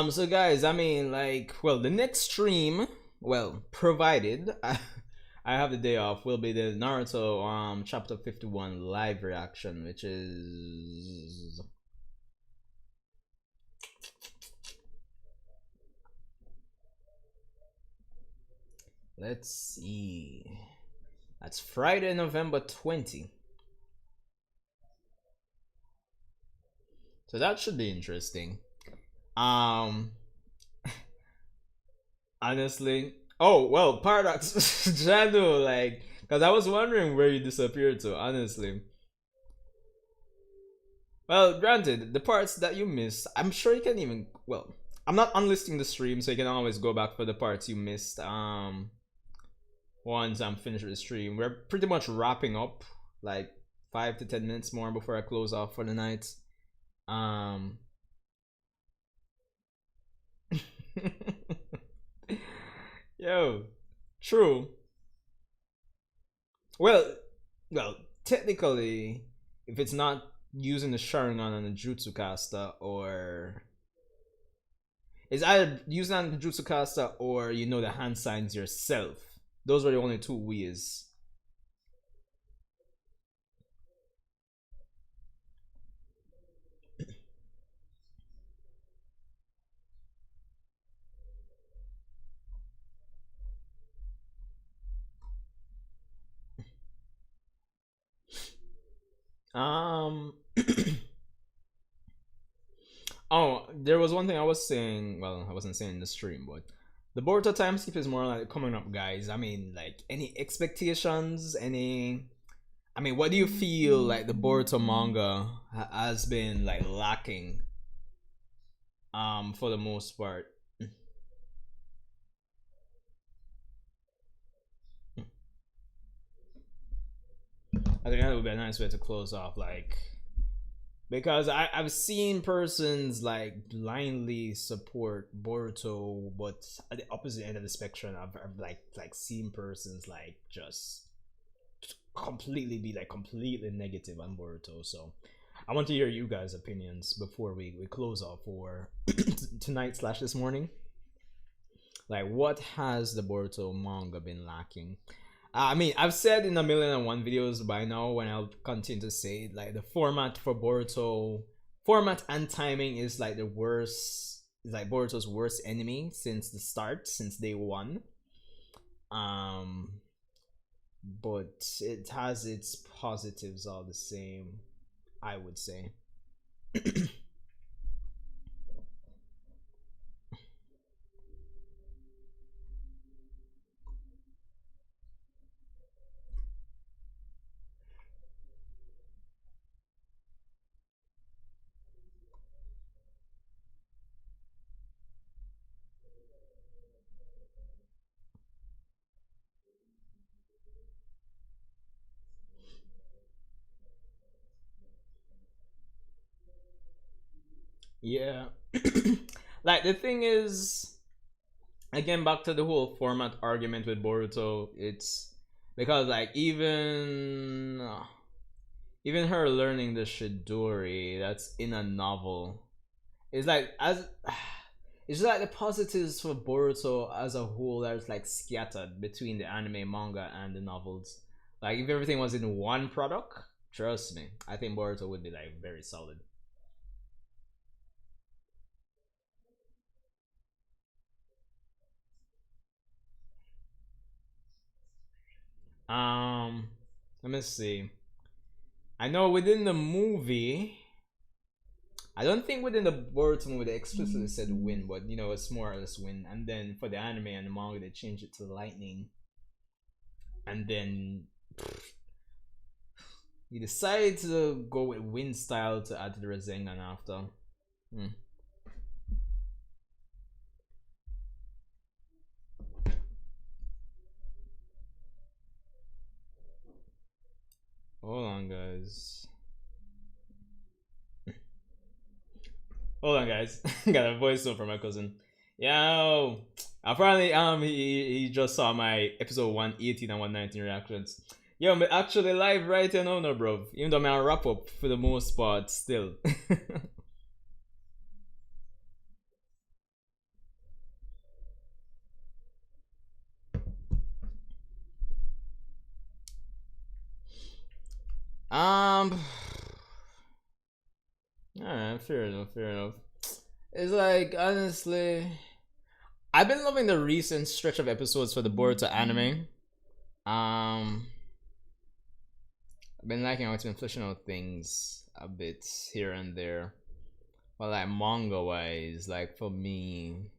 So guys, I mean, like, well, the next stream, well, provided I have the day off, will be the Naruto chapter 51 live reaction, which is, let's see, that's Friday, November 20. So that should be interesting. Honestly, oh well, Paradox Janu, like, because I was wondering where you disappeared to, honestly. Well, granted, the parts that you missed, I'm sure you can even, well, I'm not unlisting the stream, so you can always go back for the parts you missed. once I'm finished with the stream. We're pretty much wrapping up, like 5 to 10 minutes more before I close off for the night. Um, yo, true. Well, well, technically, if it's not using the Sharingan on the Jutsu caster, or it's either using on the Jutsu caster or you know the hand signs yourself. Those were the only two ways. Um. Oh, there was one thing I was saying. Well, I wasn't saying in the stream, but the Boruto time skip is more like coming up, guys. I mean, like any expectations, any. I mean, what do you feel like the Boruto manga has been like lacking? For the most part. I think that would be a nice way to close off, like, because I've seen persons like blindly support Boruto, but at the opposite end of the spectrum, I've like seen persons like just completely be like completely negative on Boruto. So I want to hear you guys' opinions before we close off for tonight slash this morning. Like, what has the Boruto manga been lacking? I mean, I've said in a million and one videos by now, when I'll continue to say it, like the format for Boruto, format and timing is like the worst, is like Boruto's worst enemy since the start, since day one. But it has its positives all the same, I would say. Yeah. Like the thing is, again, back to the whole format argument with Boruto, it's because like even her learning the Shidori that's in a novel, it's like as it's just like the positives for Boruto as a whole that's like scattered between the anime, manga, and the novels. Like if everything was in one product, trust me, I think Boruto would be like very solid. Um, Let me see. I know within the movie, I don't think within the Boruto movie they explicitly said win, but you know it's more or less win. And then for the anime and the manga, they changed it to lightning. And then he decided to go with wind style to add to the Rasengan after. Hmm. Hold on, guys. Hold on, guys. Got a voice note from my cousin. Yo, apparently, he just saw my episode 118 and 119 reactions. Yo, I'm actually live right now, no, bro. Even though I'm a wrap up for the most part, still. um, Alright, fair enough, fair enough. It's like, honestly, I've been loving the recent stretch of episodes for the Boruto anime. Um, I've been liking how it's been fleshing out things a bit here and there. But like manga wise, like for me,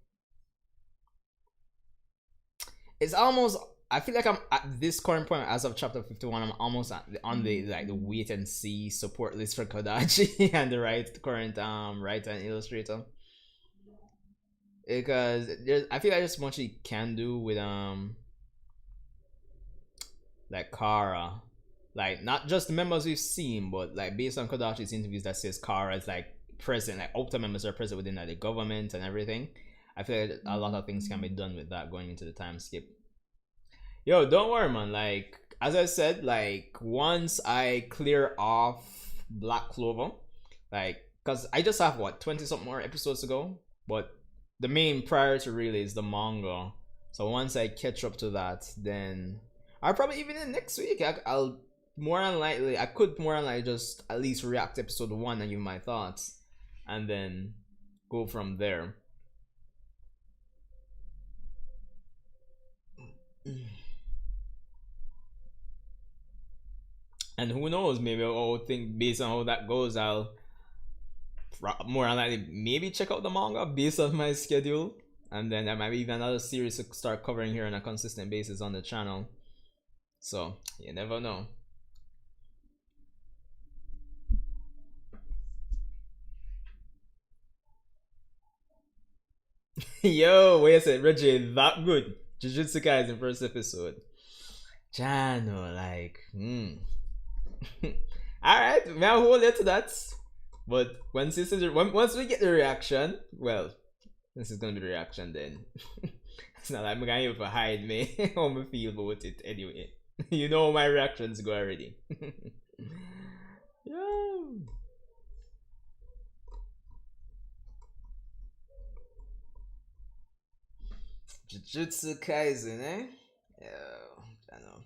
it's almost. I feel like I'm at this current point as of chapter 51. I'm almost on the like the wait and see support list for Kodachi and the current writer and illustrator, because there's I feel like there's much he can do with like Kara, like not just the members we've seen, but like based on Kodachi's interviews that says Kara is like present, like Octa members are present within like, the government and everything. I feel like a lot of things can be done with that going into the time skip. Yo, don't worry, man. Like as I said, like once I clear off Black Clover, like because I just have what 20 something more episodes to go, but the main priority really is the manga. So once I catch up to that, then I'll probably even in next week I'll more than likely I could more than likely just at least react to episode one and give my thoughts, and then go from there. And who knows, maybe I'll think based on how that goes, I'll more than likely maybe check out the manga based on my schedule, and then there might be even another series to start covering here on a consistent basis on the channel. So you never know. Yo, wait a second, Reggie, that good? Jujutsu Kaisen first episode. Channel, like, Alright, may I hold it to that? But once we get the reaction, well, this is gonna be the reaction then. It's not like I'm gonna even hide me how I feel about it anyway. You know my reactions go already. Yeah. Jujutsu Kaisen, eh? Yeah, I know.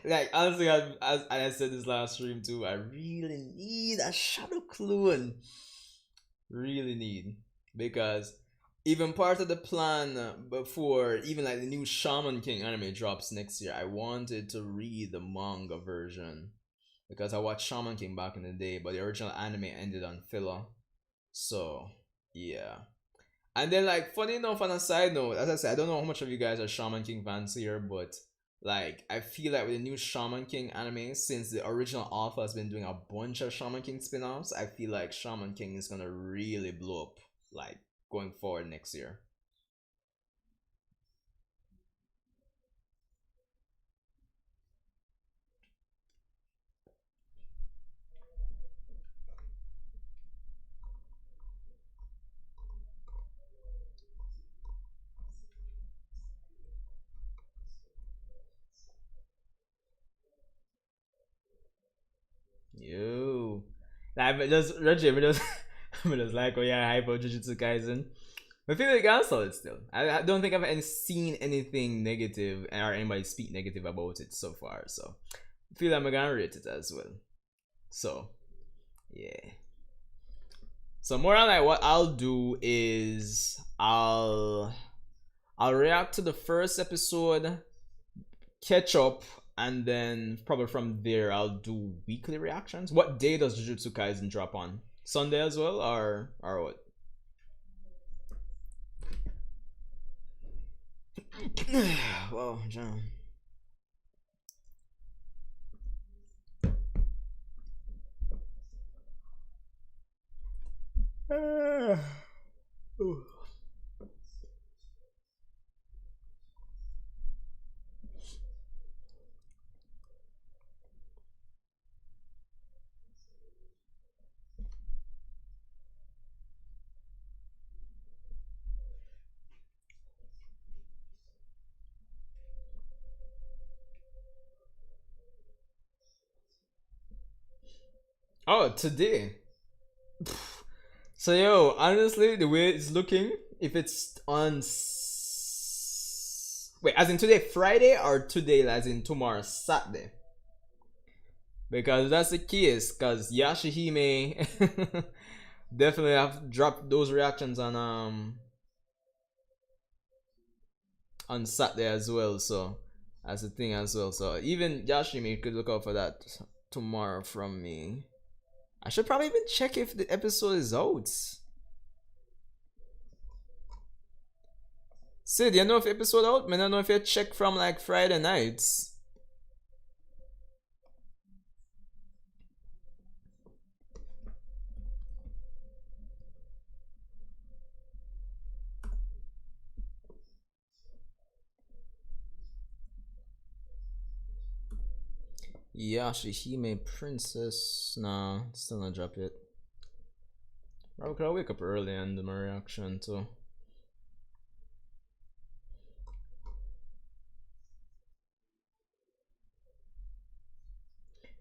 Like honestly, as I said this last stream too, I really need a Shadow Clone. Really need, because even part of the plan before even like the new Shaman King anime drops next year, I wanted to read the manga version because I watched Shaman King back in the day, but the original anime ended on filler. So yeah. And then, like, funny enough, on a side note, as I said, I don't know how much of you guys are Shaman King fans here, but like, I feel like with the new Shaman King anime, since the original author has been doing a bunch of Shaman King spin-offs, I feel like Shaman King is gonna really blow up, like, going forward next year. Yo, like, but just Reggie, but just, but just like, oh yeah, hyper Jujutsu Kaisen. I feel like I saw it still. I don't think I've seen anything negative or anybody speak negative about it so far. So I feel like I'm gonna rate it as well. So yeah. So more on like what I'll do is I'll react to the first episode, catch up, and then probably from there I'll do weekly reactions. What day does Jujutsu Kaisen drop on? Sunday as well, or what? Well, John. Oh, today. So yo, honestly, the way it's looking, if it's on wait, as in today Friday, or today as in tomorrow Saturday? Because that's the case, because Yashihime definitely have dropped those reactions on Saturday as well. So that's the thing as well. So even Yashihime could look out for that tomorrow from me. I should probably even check if the episode is out. Sid, you know if episode out? I don't know if you check from like Friday nights. Yashihime Princess. Nah, still not drop yet. Probably could I wake up early and do my reaction too.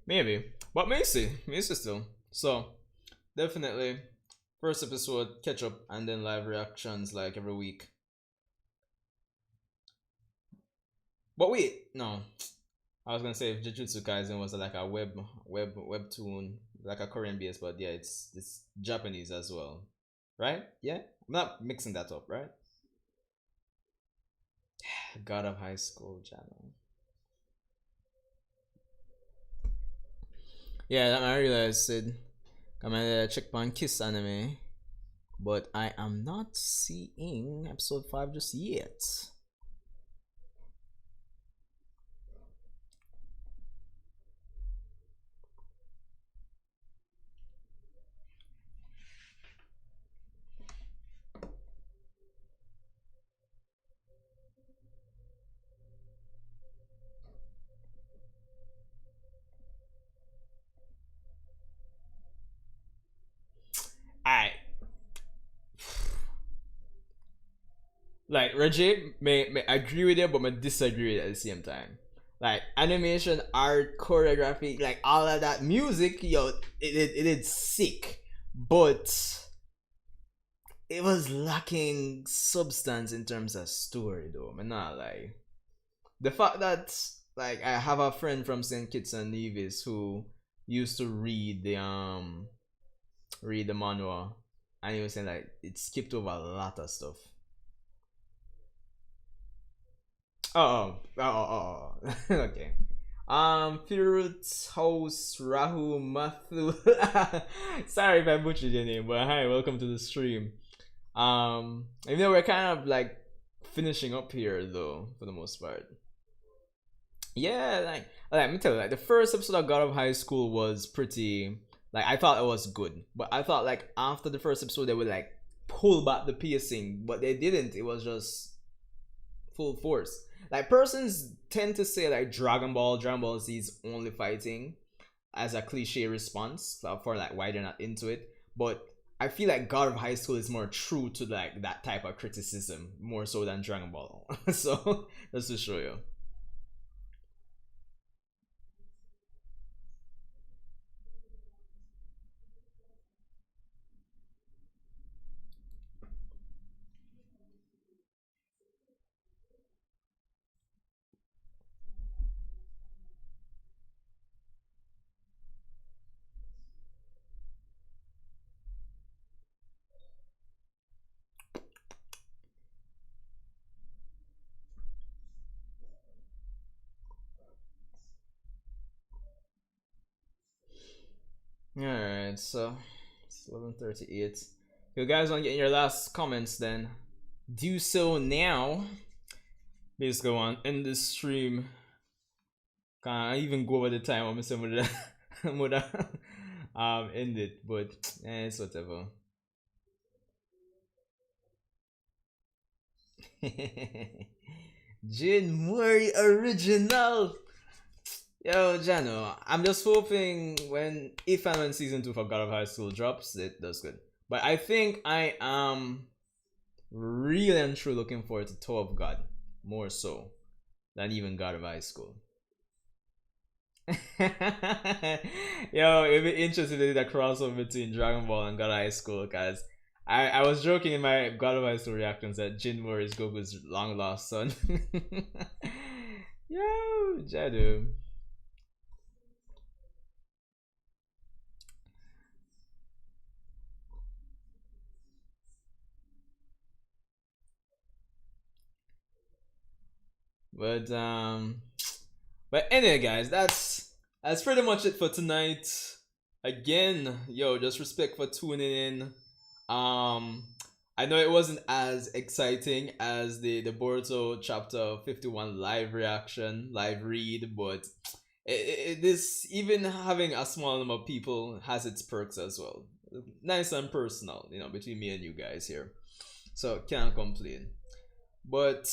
Maybe. But Macy. Macy still. So definitely first episode, catch up, and then live reactions like every week. But wait, no. I was gonna say if Jujutsu Kaisen was like a webtoon, like a Korean base, but yeah, it's Japanese as well, right? Yeah, I'm not mixing that up, right? God of High School channel. Yeah, that I realized said I'm gonna check on Kiss anime, but I am not seeing episode 5 just yet. I like Reggie may agree with it, but may disagree with it at the same time. Like animation, art, choreography, like all of that music, yo, it is sick, but it was lacking substance in terms of story, though. I'm not lie. The fact that like I have a friend from Saint Kitts and Nevis who used to read the manual, and he was saying like it skipped over a lot of stuff. Okay. Firut House Rahu Mathu. Sorry if I butchered your name, but hi, welcome to the stream. Even though we're kind of like finishing up here though, for the most part. Yeah, like let me tell you, like the first episode of God of High School was pretty like I thought it was good. But I thought like after the first episode they would like pull back the pacing, but they didn't. It was just full force. Like persons tend to say like Dragon Ball Z is only fighting as a cliche response for like why they're not into it. But I feel like God of High School is more true to like that type of criticism more so than Dragon Ball. So just to show you. Alright, so it's 11:38. You guys want to get in your last comments then? Do so now. Please go on end this stream. Can't even go over the time I'm saying would end it, but it's whatever. Jin Murray original. Yo, Jano, I'm just hoping if and when season 2 for God of High School drops, it does good. But I think I am really and truly looking forward to Toe of God more so than even God of High School. Yo, it'd be interesting to do that crossover between Dragon Ball and God of High School because I was joking in my God of High School reactions that Jinmur is Goku's long lost son. Yo, Jadu. But but anyway, guys, that's pretty much it for tonight. Again, yo, just respect for tuning in. I know it wasn't as exciting as the Boruto chapter 51 live reaction, live read, but this even having a small number of people has its perks as well. Nice and personal, between me and you guys here. So can't complain. But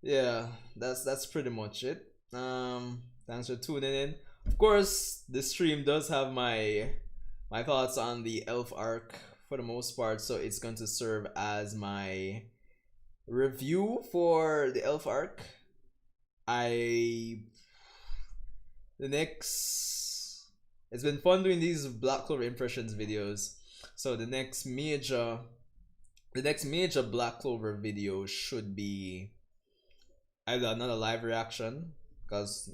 yeah, that's pretty much it. Thanks for tuning in. Of course, this stream does have my thoughts on the elf arc for the most part, so it's going to serve as my review for the elf arc. I the next It's been fun doing these Black Clover impressions videos. So the next major Black Clover video should be either another live reaction, because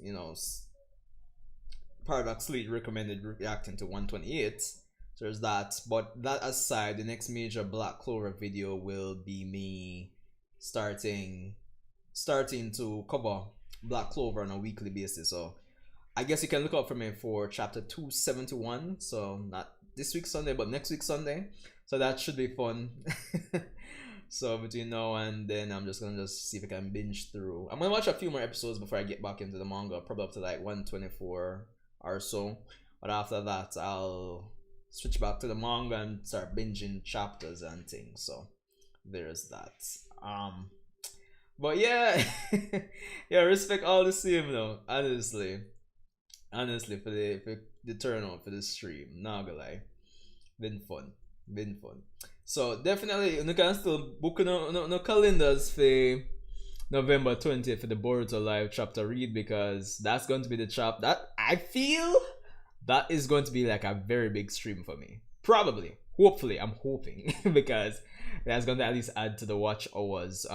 Paradox Lead recommended reacting to 128. So there's that. But that aside, the next major Black Clover video will be me starting to cover Black Clover on a weekly basis. So I guess you can look out for me for chapter 271. So not this week Sunday, but next week Sunday. So that should be fun. So between now and then, I'm just gonna see if I can binge through. I'm gonna watch a few more episodes before I get back into the manga, probably up to like 124 or so. But after that, I'll switch back to the manga and start binging chapters and things. So there's that. But yeah, yeah, respect all the same though. Honestly, for the turnout for the stream, not gonna lie, been fun. So definitely, you can still book no calendars for November 20th for the Boruto live chapter read, because that's going to be the chap that I feel that is going to be like a very big stream for me. Probably, hopefully, I'm hoping because that's going to at least add to the watch hours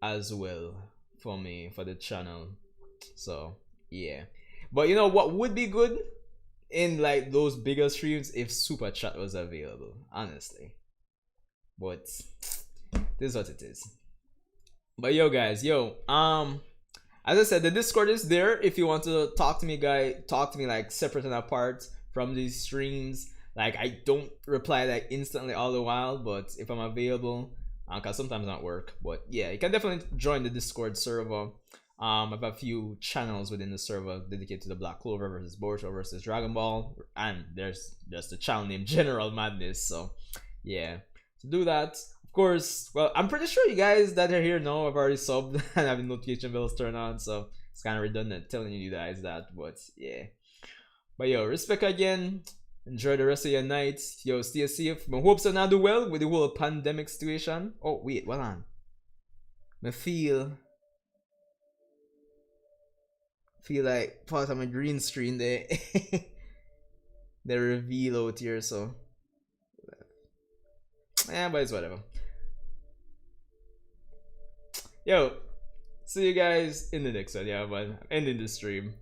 as well for me for the channel. So yeah, but you know what would be good in like those bigger streams if super chat was available, honestly. But this is what it is. But yo guys, as I said, the Discord is there if you want to talk to me, talk to me like separate and apart from these streams. Like I don't reply like instantly all the while, but if I'm available, cause sometimes not work. But yeah, you can definitely join the Discord server. I have a few channels within the server dedicated to the Black Clover versus Boruto versus Dragon Ball, and there's just a channel named General Madness. So yeah, to do that, of course. Well, I'm pretty sure you guys that are here know I've already subbed and having notification bells turned on, so it's kind of redundant telling you guys that. But yeah, but yo, respect again. Enjoy the rest of your night. Yo, stay safe. My hopes are not do well with the whole pandemic situation. Oh wait, hold on. I feel like part of my green screen there. The reveal out here, so yeah, but it's whatever. Yo, see you guys in the next one. Yeah, but ending the stream.